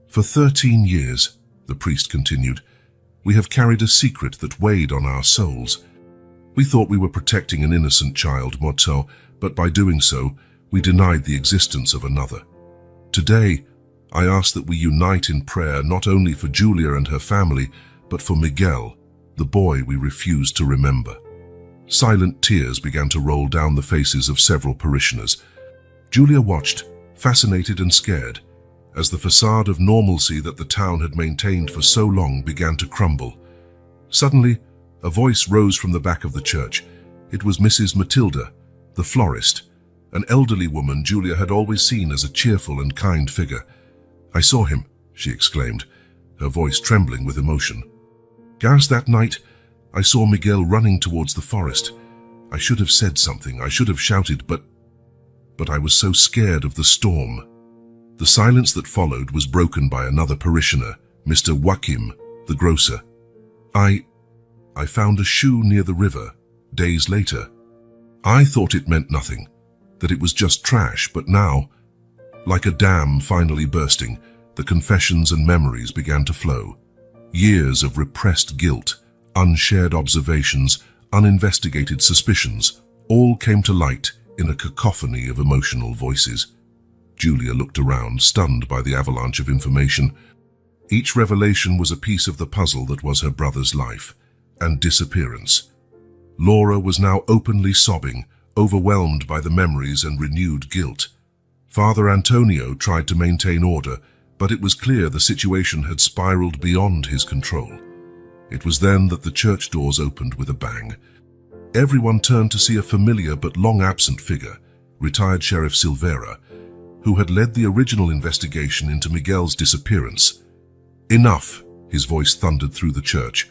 Speaker 1: "For 13 years," the priest continued, "we have carried a secret that weighed on our souls. We thought we were protecting an innocent child, Motto, but by doing so, we denied the existence of another. Today, I ask that we unite in prayer not only for Julia and her family, but for Miguel, the boy we refused to remember." Silent tears began to roll down the faces of several parishioners. Julia watched, fascinated and scared, as the facade of normalcy that the town had maintained for so long began to crumble. Suddenly, a voice rose from the back of the church. It was Mrs. Matilda, the florist, an elderly woman Julia had always seen as a cheerful and kind figure. "I saw him," she exclaimed, her voice trembling with emotion. "Gas, that night, I saw Miguel running towards the forest. I should have said something, I should have shouted, but I was so scared of the storm." The silence that followed was broken by another parishioner, Mr. Joachim, the grocer. I found a shoe near the river, days later. I thought it meant nothing, that it was just trash, but now, like a dam finally bursting, the confessions and memories began to flow. Years of repressed guilt, unshared observations, uninvestigated suspicions, all came to light in a cacophony of emotional voices. Julia looked around, stunned by the avalanche of information. Each revelation was a piece of the puzzle that was her brother's life and disappearance. Laura was now openly sobbing, overwhelmed by the memories and renewed guilt. Father Antonio tried to maintain order, but it was clear the situation had spiraled beyond his control. It was then that the church doors opened with a bang. Everyone turned to see a familiar but long-absent figure, retired Sheriff Silvera, who had led the original investigation into Miguel's disappearance. "Enough," his voice thundered through the church.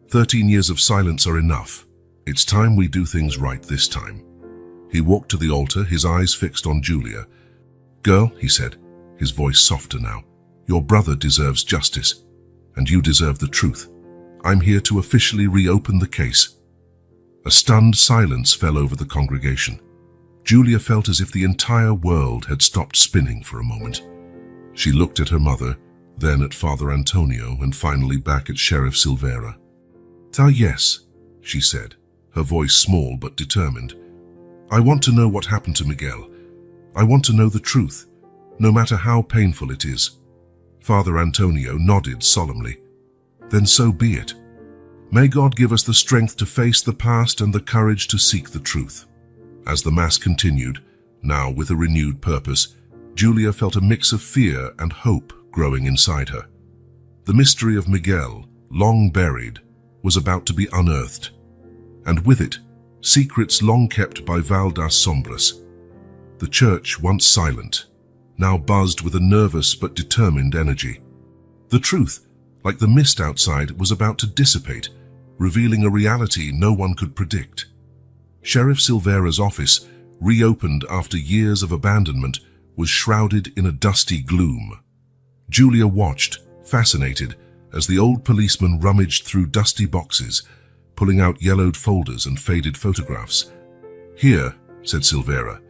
Speaker 1: 13 years of silence are enough. It's time we do things right this time." He walked to the altar, his eyes fixed on Julia. "Girl," he said, his voice softer now, "your brother deserves justice, and you deserve the truth. I'm here to officially reopen the case." A stunned silence fell over the congregation. Julia felt as if the entire world had stopped spinning for a moment. She looked at her mother, then at Father Antonio, and finally back at Sheriff Silvera. Yes, she said, her voice small but determined. I want to know what happened to Miguel. I want to know the truth, no matter how painful it is. Father Antonio nodded solemnly. Then so be it. May God give us the strength to face the past and the courage to seek the truth. As the Mass continued, now with a renewed purpose, Julia felt a mix of fear and hope growing inside her. The mystery of Miguel, long buried, was about to be unearthed, and with it, secrets long kept by Valdas Sombras. The church, once silent, now buzzed with a nervous but determined energy. The truth, like the mist outside, was about to dissipate, revealing a reality no one could predict. Sheriff Silvera's office, reopened after years of abandonment, was shrouded in a dusty gloom. Julia watched, fascinated, as the old policeman rummaged through dusty boxes, pulling out yellowed folders and faded photographs. "Here," said Silvera,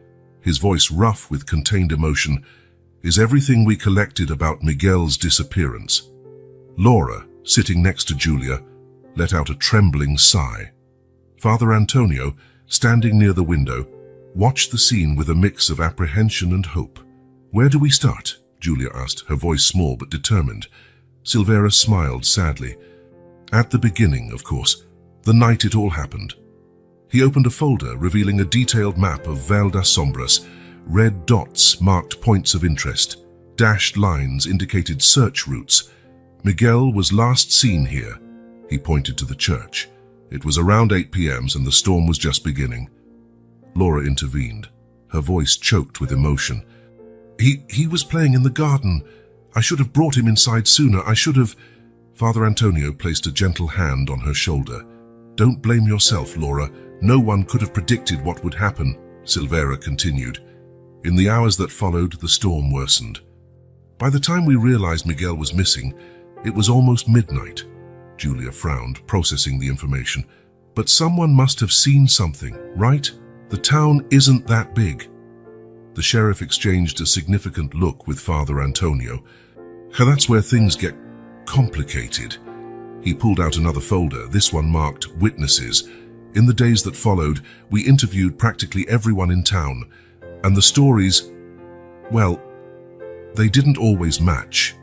Speaker 1: his voice rough with contained emotion, "is everything we collected about Miguel's disappearance." Laura, sitting next to Julia, let out a trembling sigh. Father Antonio, standing near the window, watched the scene with a mix of apprehension and hope. "Where do we start?" Julia asked, her voice small but determined. Silvera smiled sadly. "At the beginning, of course, the night it all happened." He opened a folder revealing a detailed map of Valdas Sombras. Red dots marked points of interest. Dashed lines indicated search routes. Miguel was last seen here. He pointed to the church. It was around 8 p.m. and the storm was just beginning. Laura intervened, her voice choked with emotion. He was playing in the garden. I should have brought him inside sooner. I should have..." Father Antonio placed a gentle hand on her shoulder. "Don't blame yourself, Laura. No one could have predicted what would happen," Silvera continued. In the hours that followed, the storm worsened. By the time we realized Miguel was missing, it was almost midnight. Julia frowned, processing the information. "But someone must have seen something, right? The town isn't that big." The sheriff exchanged a significant look with Father Antonio. "That's where things get complicated." He pulled out another folder, this one marked Witnesses. In the days that followed, we interviewed practically everyone in town, and the stories, well, they didn't always match.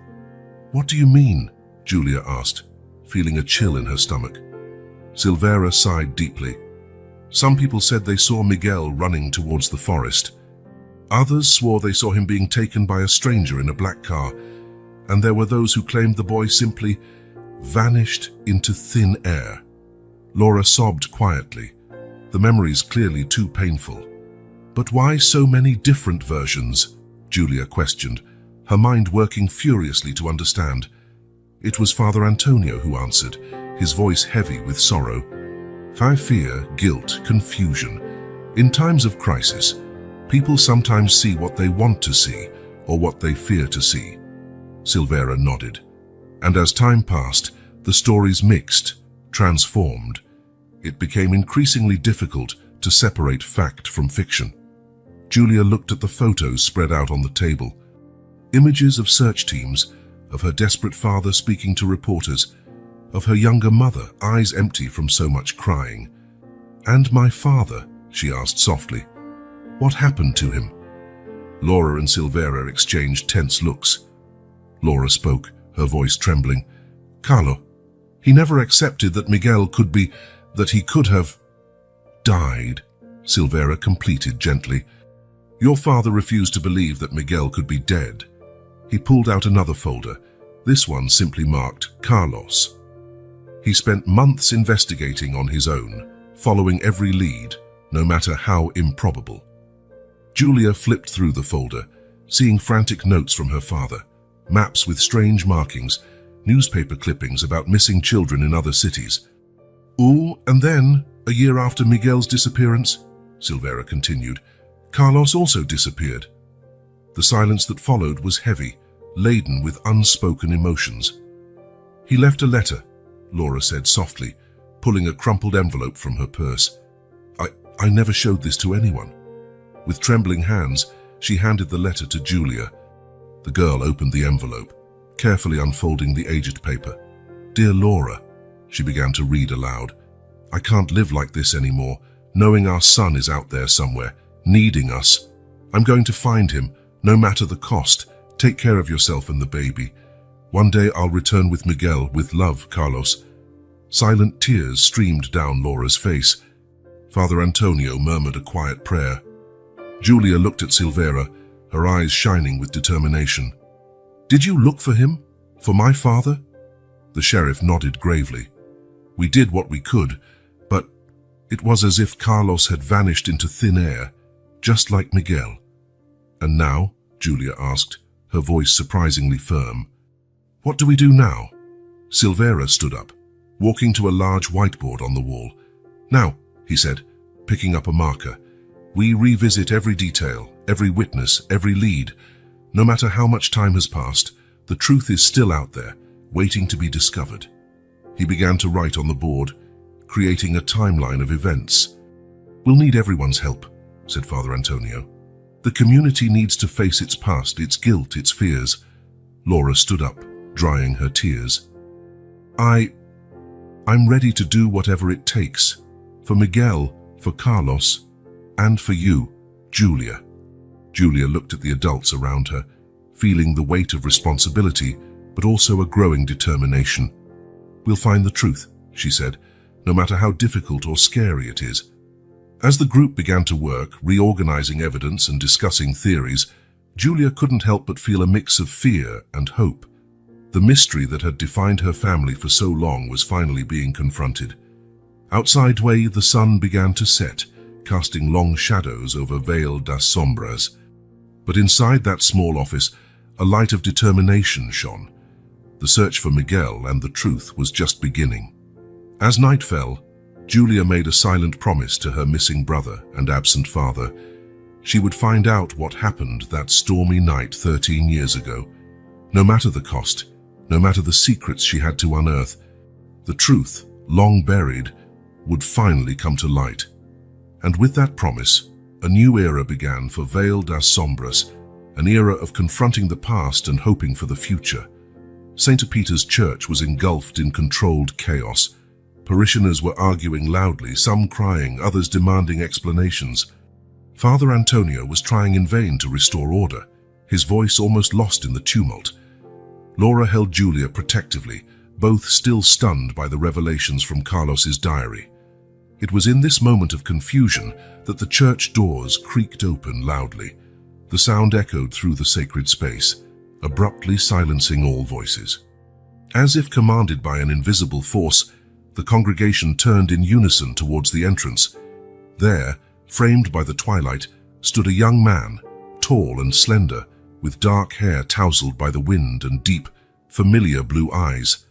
Speaker 1: "What do you mean?" Julia asked, feeling a chill in her stomach. Silvera sighed deeply. "Some people said they saw Miguel running towards the forest. Others swore they saw him being taken by a stranger in a black car, and there were those who claimed the boy simply vanished into thin air." Laura sobbed quietly, the memories clearly too painful. "But why so many different versions?" Julia questioned, her mind working furiously to understand. It was Father Antonio who answered, his voice heavy with sorrow. "Fear, guilt, confusion. In times of crisis, people sometimes see what they want to see or what they fear to see." Silvera nodded. And as time passed, the stories mixed, transformed. It became increasingly difficult to separate fact from fiction. Julia looked at the photos spread out on the table. Images of search teams, of her desperate father speaking to reporters, of her younger mother, eyes empty from so much crying. "And my father?" she asked softly. "What happened to him?" Laura and Silvera exchanged tense looks. Laura spoke, her voice trembling. "Carlo, he never accepted that Miguel could be, that he could have died," Silvera completed gently. "Your father refused to believe that Miguel could be dead." He pulled out another folder, this one simply marked Carlos. He spent months investigating on his own, following every lead, no matter how improbable. Julia flipped through the folder, seeing frantic notes from her father, maps with strange markings, newspaper clippings about missing children in other cities. "Ooh, and then, a year after Miguel's disappearance," Silvera continued, "Carlos also disappeared." The silence that followed was heavy, laden with unspoken emotions. "He left a letter," Laura said softly, pulling a crumpled envelope from her purse. I never showed this to anyone." With trembling hands, she handed the letter to Julia. The girl opened the envelope, carefully unfolding the aged paper. "Dear Laura," She began to read aloud. I can't live like this anymore, knowing our son is out there somewhere, needing us. I'm going to find him, no matter the cost. Take care of yourself and the baby. One day I'll return with Miguel. With love, Carlos. Silent tears streamed down Laura's face. Father Antonio murmured a quiet prayer. Julia looked at Silvera, her eyes shining with determination. Did you look for him? For my father? The sheriff nodded gravely. We did what we could, but it was as if Carlos had vanished into thin air, just like Miguel. And now? Julia asked, her voice surprisingly firm. What do we do now? Silvera stood up, walking to a large whiteboard on the wall. Now, he said, picking up a marker, we revisit every detail, every witness, every lead. No matter how much time has passed, the truth is still out there, waiting to be discovered. He began to write on the board, creating a timeline of events. We'll need everyone's help, said Father Antonio. The community needs to face its past, its guilt, its fears. Laura stood up, drying her tears. I'm ready to do whatever it takes. For Miguel, for Carlos, and for you, Julia. Julia looked at the adults around her, feeling the weight of responsibility, but also a growing determination. We'll find the truth, she said, no matter how difficult or scary it is. As the group began to work, reorganizing evidence and discussing theories, Julia couldn't help but feel a mix of fear and hope. The mystery that had defined her family for so long was finally being confronted. Outside the sun began to set, casting long shadows over Vale das Sombras. But inside that small office, a light of determination shone. The search for Miguel and the truth was just beginning. As night fell, Julia made a silent promise to her missing brother and absent father. She would find out what happened that stormy night 13 years ago. No matter the cost, no matter the secrets she had to unearth, the truth, long buried, would finally come to light. And with that promise, a new era began for Vale das Sombras, an era of confronting the past and hoping for the future. St. Peter's Church was engulfed in controlled chaos. Parishioners were arguing loudly, some crying, others demanding explanations. Father Antonio was trying in vain to restore order, his voice almost lost in the tumult. Laura held Julia protectively, both still stunned by the revelations from Carlos's diary. It was in this moment of confusion that the church doors creaked open loudly. The sound echoed through the sacred space, abruptly silencing all voices. As if commanded by an invisible force, the congregation turned in unison towards the entrance. There, framed by the twilight, stood a young man, tall and slender, with dark hair tousled by the wind and deep, familiar blue eyes.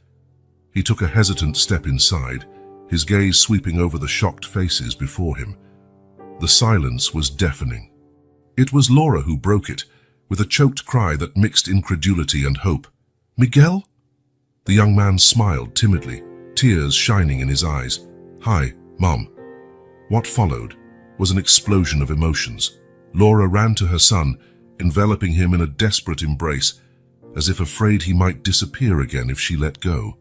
Speaker 1: He took a hesitant step inside, his gaze sweeping over the shocked faces before him. The silence was deafening. It was Laura who broke it, with a choked cry that mixed incredulity and hope. "Miguel?" The young man smiled timidly, tears shining in his eyes. "Hi, Mom." What followed was an explosion of emotions. Laura ran to her son, enveloping him in a desperate embrace, as if afraid he might disappear again if she let go.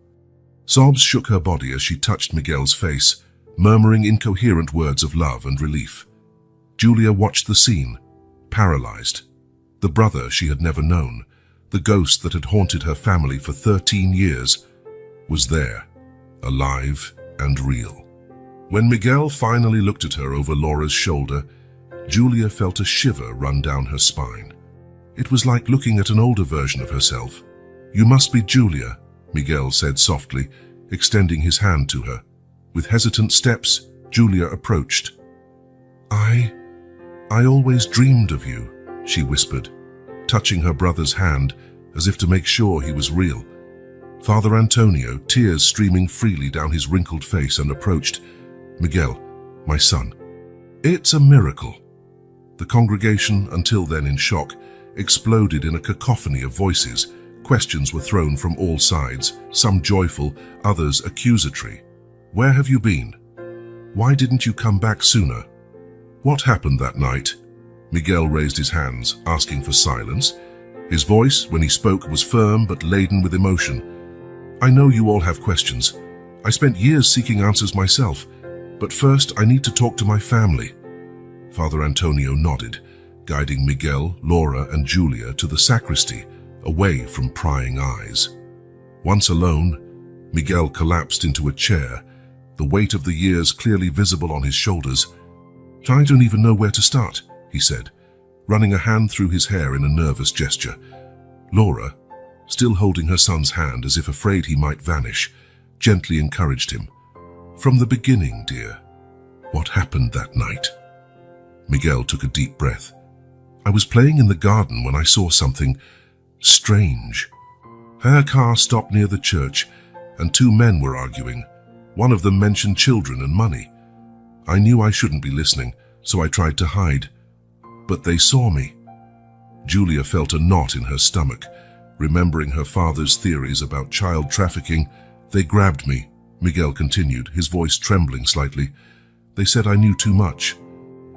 Speaker 1: Sobs shook her body as she touched Miguel's face, murmuring incoherent words of love and relief. Julia watched the scene, paralyzed. The brother she had never known, the ghost that had haunted her family for 13 years, was there, alive and real. When Miguel finally looked at her over Laura's shoulder, Julia felt a shiver run down her spine. It was like looking at an older version of herself. "You must be Julia," Miguel said softly, extending his hand to her. With hesitant steps, Julia approached. I always dreamed of you," she whispered, touching her brother's hand as if to make sure he was real. Father Antonio, tears streaming freely down his wrinkled face, and approached. "Miguel, my son, it's a miracle." The congregation, until then in shock, exploded in a cacophony of voices. Questions were thrown from all sides, some joyful, others accusatory. "Where have you been? Why didn't you come back sooner? What happened that night?" Miguel raised his hands, asking for silence. His voice, when he spoke, was firm but laden with emotion. "I know you all have questions. I spent years seeking answers myself, but first I need to talk to my family. Father Antonio nodded, guiding Miguel, Laura, and Julia to the sacristy, away from prying eyes. Once alone, Miguel collapsed into a chair, the weight of the years clearly visible on his shoulders. "I don't even know where to start," he said, running a hand through his hair in a nervous gesture. Laura, still holding her son's hand as if afraid he might vanish, gently encouraged him. "From the beginning, dear. What happened that night?" Miguel took a deep breath. "I was playing in the garden when I saw something strange. Her car stopped near the church, and two men were arguing. One of them mentioned children and money. I knew I shouldn't be listening, so I tried to hide. But they saw me." Julia felt a knot in her stomach, remembering her father's theories about child trafficking. "They grabbed me," Miguel continued, his voice trembling slightly. "They said I knew too much.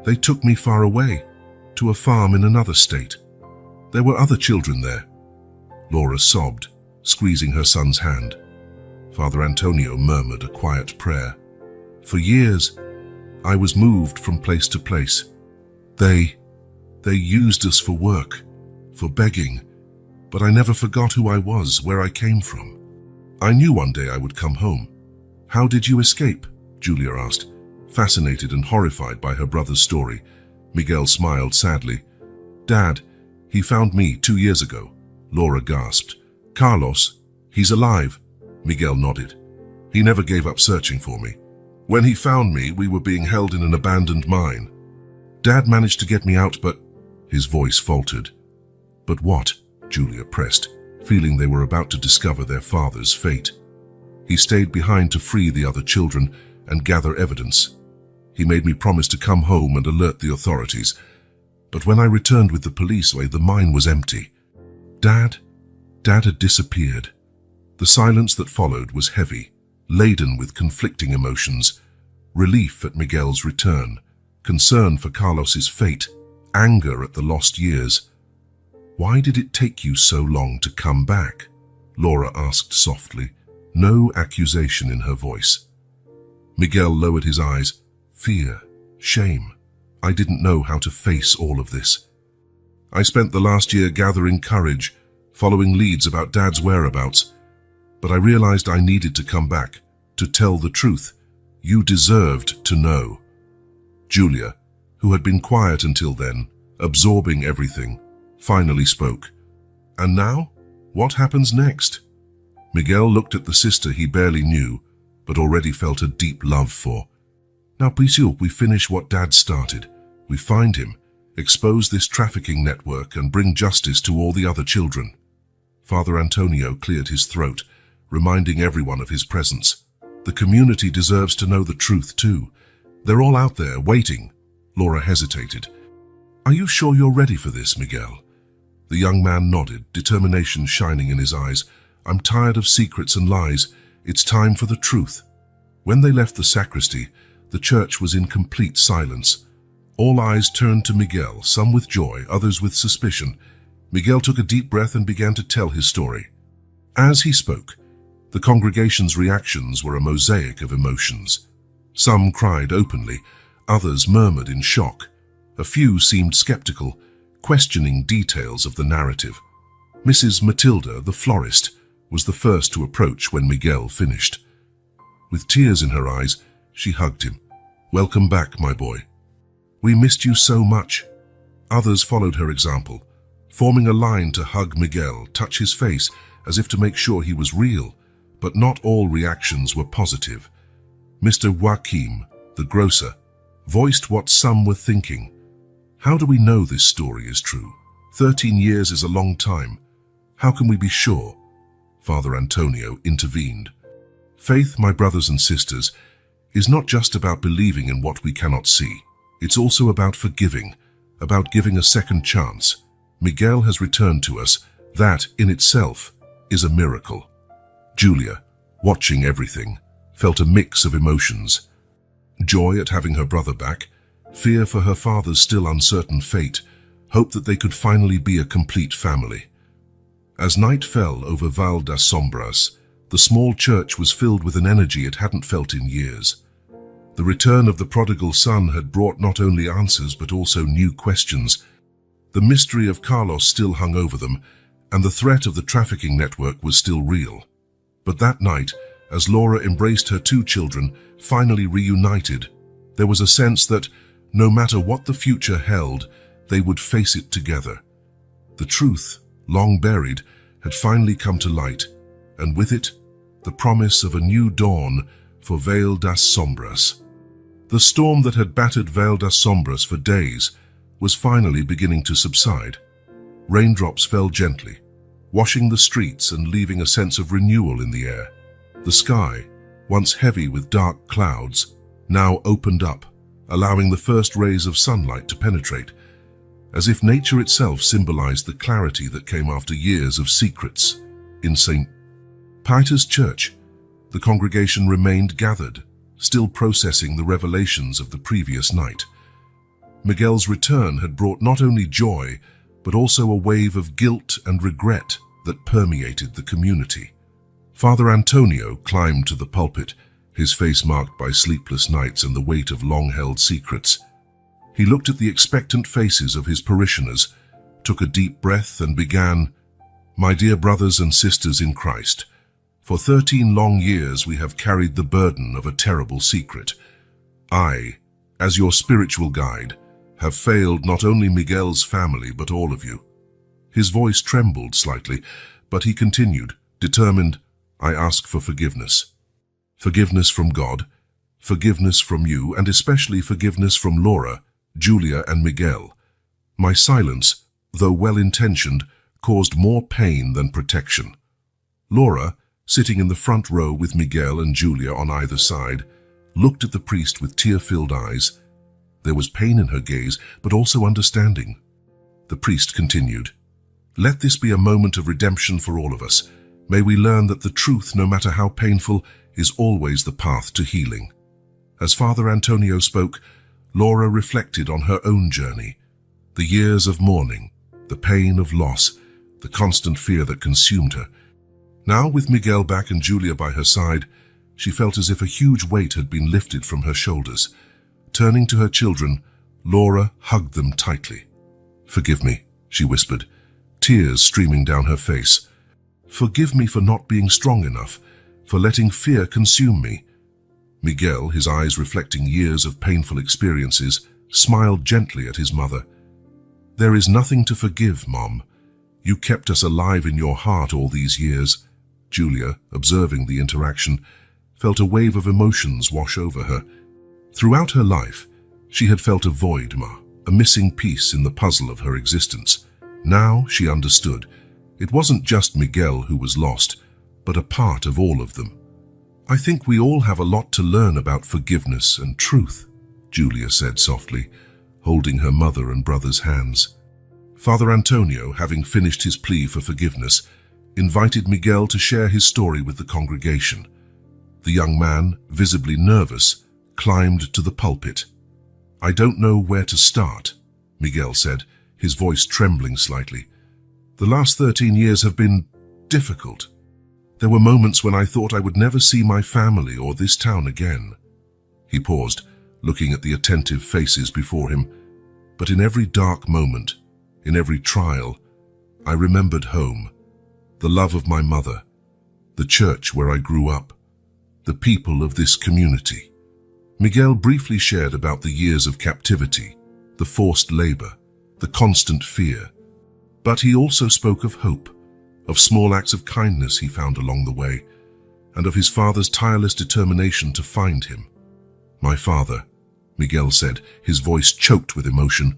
Speaker 1: They took me far away, to a farm in another state. There were other children there." Laura sobbed, squeezing her son's hand. Father Antonio murmured a quiet prayer. "For years, I was moved from place to place. They used us for work, for begging, but I never forgot who I was, where I came from. I knew one day I would come home." "How did you escape?" Julia asked, fascinated and horrified by her brother's story. Miguel smiled sadly. "Dad, he found me 2 years ago," Laura gasped. "Carlos, he's alive," Miguel nodded. "He never gave up searching for me. When he found me, we were being held in an abandoned mine. Dad managed to get me out, but..." His voice faltered. "But what?" Julia pressed, feeling they were about to discover their father's fate. "He stayed behind to free the other children and gather evidence. He made me promise to come home and alert the authorities. But when I returned with the police, the mine was empty. Dad had disappeared." The silence that followed was heavy, laden with conflicting emotions. Relief at Miguel's return, concern for Carlos's fate, anger at the lost years. "Why did it take you so long to come back?" Laura asked softly, no accusation in her voice. Miguel lowered his eyes. "Fear, shame. I didn't know how to face all of this. I spent the last year gathering courage, following leads about Dad's whereabouts. But I realized I needed to come back, to tell the truth. You deserved to know." Julia, who had been quiet until then, absorbing everything, finally spoke. "And now? What happens next?" Miguel looked at the sister he barely knew, but already felt a deep love for. "Now, please, we finish what Dad started. We find him, expose this trafficking network, and bring justice to all the other children." Father Antonio cleared his throat, reminding everyone of his presence. "The community deserves to know the truth too. They're all out there, waiting." Laura hesitated. "Are you sure you're ready for this, Miguel?" The young man nodded, determination shining in his eyes. "I'm tired of secrets and lies. It's time for the truth." When they left the sacristy, the church was in complete silence. All eyes turned to Miguel, some with joy, others with suspicion. Miguel took a deep breath and began to tell his story. As he spoke, the congregation's reactions were a mosaic of emotions. Some cried openly, others murmured in shock. A few seemed skeptical, questioning details of the narrative. Mrs. Matilda, the florist, was the first to approach when Miguel finished. With tears in her eyes, she hugged him. "Welcome back, my boy. We missed you so much." Others followed her example, forming a line to hug Miguel, touch his face as if to make sure he was real. But not all reactions were positive. Mr. Joaquim, the grocer, voiced what some were thinking. "How do we know this story is true? 13 years is a long time. How can we be sure?" Father Antonio intervened. "Faith, my brothers and sisters, is not just about believing in what we cannot see. It's also about forgiving, about giving a second chance. Miguel has returned to us. That, in itself, is a miracle." Julia, watching everything, felt a mix of emotions. Joy at having her brother back, fear for her father's still uncertain fate, hope that they could finally be a complete family. As night fell over Val das Sombras, The small church was filled with an energy it hadn't felt in years. The return of the prodigal son had brought not only answers but also new questions. The mystery of Carlos still hung over them, and the threat of the trafficking network was still real. But that night, as Laura embraced her two children, finally reunited, there was a sense that, no matter what the future held, they would face it together. The truth, long buried, had finally come to light, and with it, the promise of a new dawn for Vale das Sombras. The storm that had battered Vale das Sombras for days was finally beginning to subside. Raindrops fell gently, washing the streets and leaving a sense of renewal in the air. The sky, once heavy with dark clouds, now opened up, allowing the first rays of sunlight to penetrate, as if nature itself symbolized the clarity that came after years of secrets. In St. Peter's Church, the congregation remained gathered, still processing the revelations of the previous night. Miguel's return had brought not only joy, but also a wave of guilt and regret that permeated the community. Father Antonio climbed to the pulpit, his face marked by sleepless nights and the weight of long-held secrets. He looked at the expectant faces of his parishioners, took a deep breath and began, "My dear brothers and sisters in Christ, for 13 long years we have carried the burden of a terrible secret. I, as your spiritual guide, have failed not only Miguel's family but all of you." His voice trembled slightly, but he continued, determined, "I ask for forgiveness. Forgiveness from God, forgiveness from you, and especially forgiveness from Laura, Julia, and Miguel. My silence, though well-intentioned, caused more pain than protection." Laura, sitting in the front row with Miguel and Julia on either side, looked at the priest with tear-filled eyes. There was pain in her gaze, but also understanding. The priest continued, "Let this be a moment of redemption for all of us. May we learn that the truth, no matter how painful, is always the path to healing." As Father Antonio spoke, Laura reflected on her own journey, the years of mourning, the pain of loss, the constant fear that consumed her. Now, with Miguel back and Julia by her side, she felt as if a huge weight had been lifted from her shoulders. Turning to her children, Laura hugged them tightly. "Forgive me," she whispered, tears streaming down her face. "Forgive me for not being strong enough, for letting fear consume me." Miguel, his eyes reflecting years of painful experiences, smiled gently at his mother. "There is nothing to forgive, Mom. You kept us alive in your heart all these years." Julia, observing the interaction, felt a wave of emotions wash over her. Throughout her life, she had felt a void, a missing piece in the puzzle of her existence. Now she understood. It wasn't just Miguel who was lost, but a part of all of them. "I think we all have a lot to learn about forgiveness and truth," Julia said softly, holding her mother and brother's hands. Father Antonio, having finished his plea for forgiveness, invited Miguel to share his story with the congregation. The young man, visibly nervous, climbed to the pulpit. "I don't know where to start," Miguel said, his voice trembling slightly. "The last 13 years have been difficult. There were moments when I thought I would never see my family or this town again." He paused, looking at the attentive faces before him. "But in every dark moment, in every trial, I remembered home, the love of my mother, the church where I grew up, the people of this community." Miguel briefly shared about the years of captivity, the forced labor, the constant fear. But he also spoke of hope, of small acts of kindness he found along the way, and of his father's tireless determination to find him. "My father," Miguel said, his voice choked with emotion,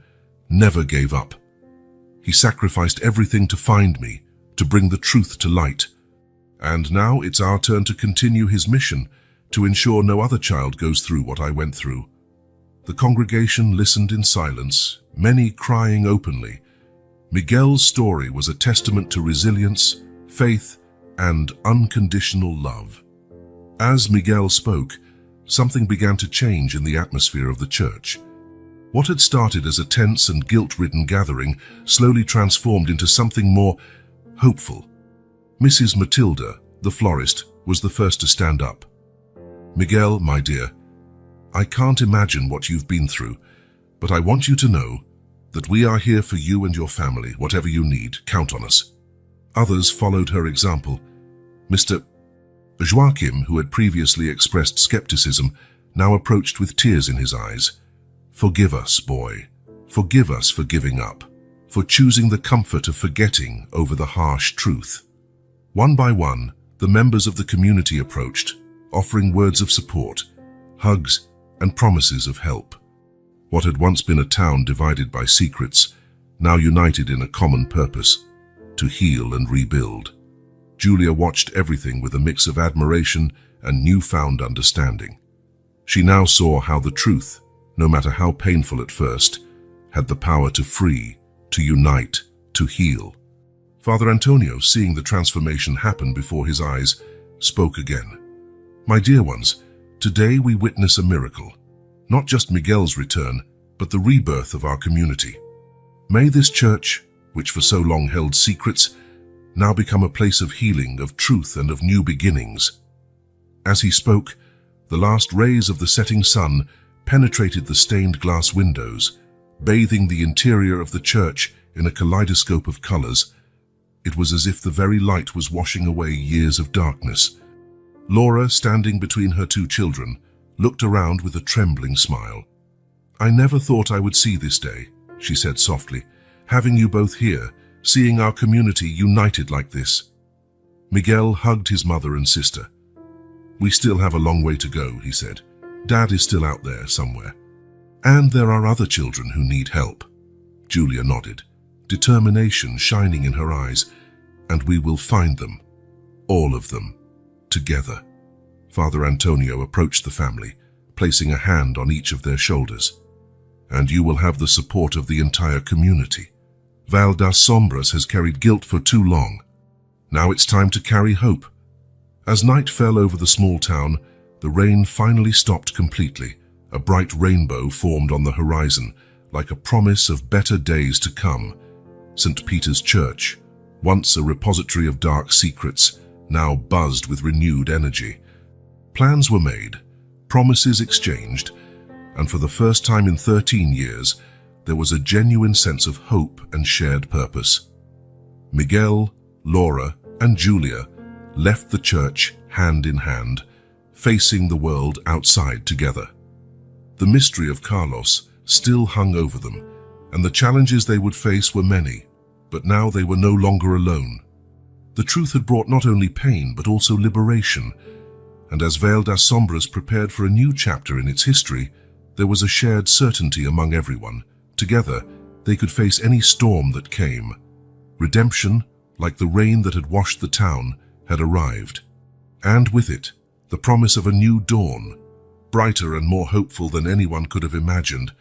Speaker 1: "never gave up. He sacrificed everything to find me, to bring the truth to light. And now it's our turn to continue his mission, to ensure no other child goes through what I went through." The congregation listened in silence, many crying openly. Miguel's story was a testament to resilience, faith, and unconditional love. As Miguel spoke, something began to change in the atmosphere of the church. What had started as a tense and guilt-ridden gathering slowly transformed into something more hopeful. Mrs. Matilda, the florist, was the first to stand up. "Miguel, my dear, I can't imagine what you've been through, but I want you to know that we are here for you and your family. Whatever you need, count on us." Others followed her example. Mr. Joachim, who had previously expressed skepticism, now approached with tears in his eyes. "Forgive us, boy. Forgive us for giving up, for choosing the comfort of forgetting over the harsh truth." One by one, the members of the community approached, offering words of support, hugs, and promises of help. What had once been a town divided by secrets, now united in a common purpose, to heal and rebuild. Julia watched everything with a mix of admiration and newfound understanding. She now saw how the truth, no matter how painful at first, had the power to free, to unite, to heal. Father Antonio, seeing the transformation happen before his eyes, spoke again. "My dear ones, today we witness a miracle. Not just Miguel's return, but the rebirth of our community. May this church, which for so long held secrets, now become a place of healing, of truth, and of new beginnings." As he spoke, the last rays of the setting sun penetrated the stained glass windows, bathing the interior of the church in a kaleidoscope of colors. It was as if the very light was washing away years of darkness. Laura, standing between her two children, looked around with a trembling smile. "I never thought I would see this day," she said softly, "having you both here, seeing our community united like this." Miguel hugged his mother and sister. "We still have a long way to go," he said. "Dad is still out there somewhere. And there are other children who need help." Julia nodded, determination shining in her eyes. "And we will find them, all of them, together." Father Antonio approached the family, placing a hand on each of their shoulders. "And you will have the support of the entire community. Val das Sombras has carried guilt for too long. Now it's time to carry hope." As night fell over the small town, the rain finally stopped completely. A bright rainbow formed on the horizon, like a promise of better days to come. St. Peter's Church, once a repository of dark secrets, now buzzed with renewed energy. Plans were made, promises exchanged, and for the first time in 13 years, there was a genuine sense of hope and shared purpose. Miguel, Laura, and Julia left the church hand in hand, facing the world outside together. The mystery of Carlos still hung over them, and the challenges they would face were many, but now they were no longer alone. The truth had brought not only pain but also liberation, and as Vale das Sombras prepared for a new chapter in its history, there was a shared certainty among everyone. Together, they could face any storm that came. Redemption, like the rain that had washed the town, had arrived. And with it, the promise of a new dawn, brighter and more hopeful than anyone could have imagined.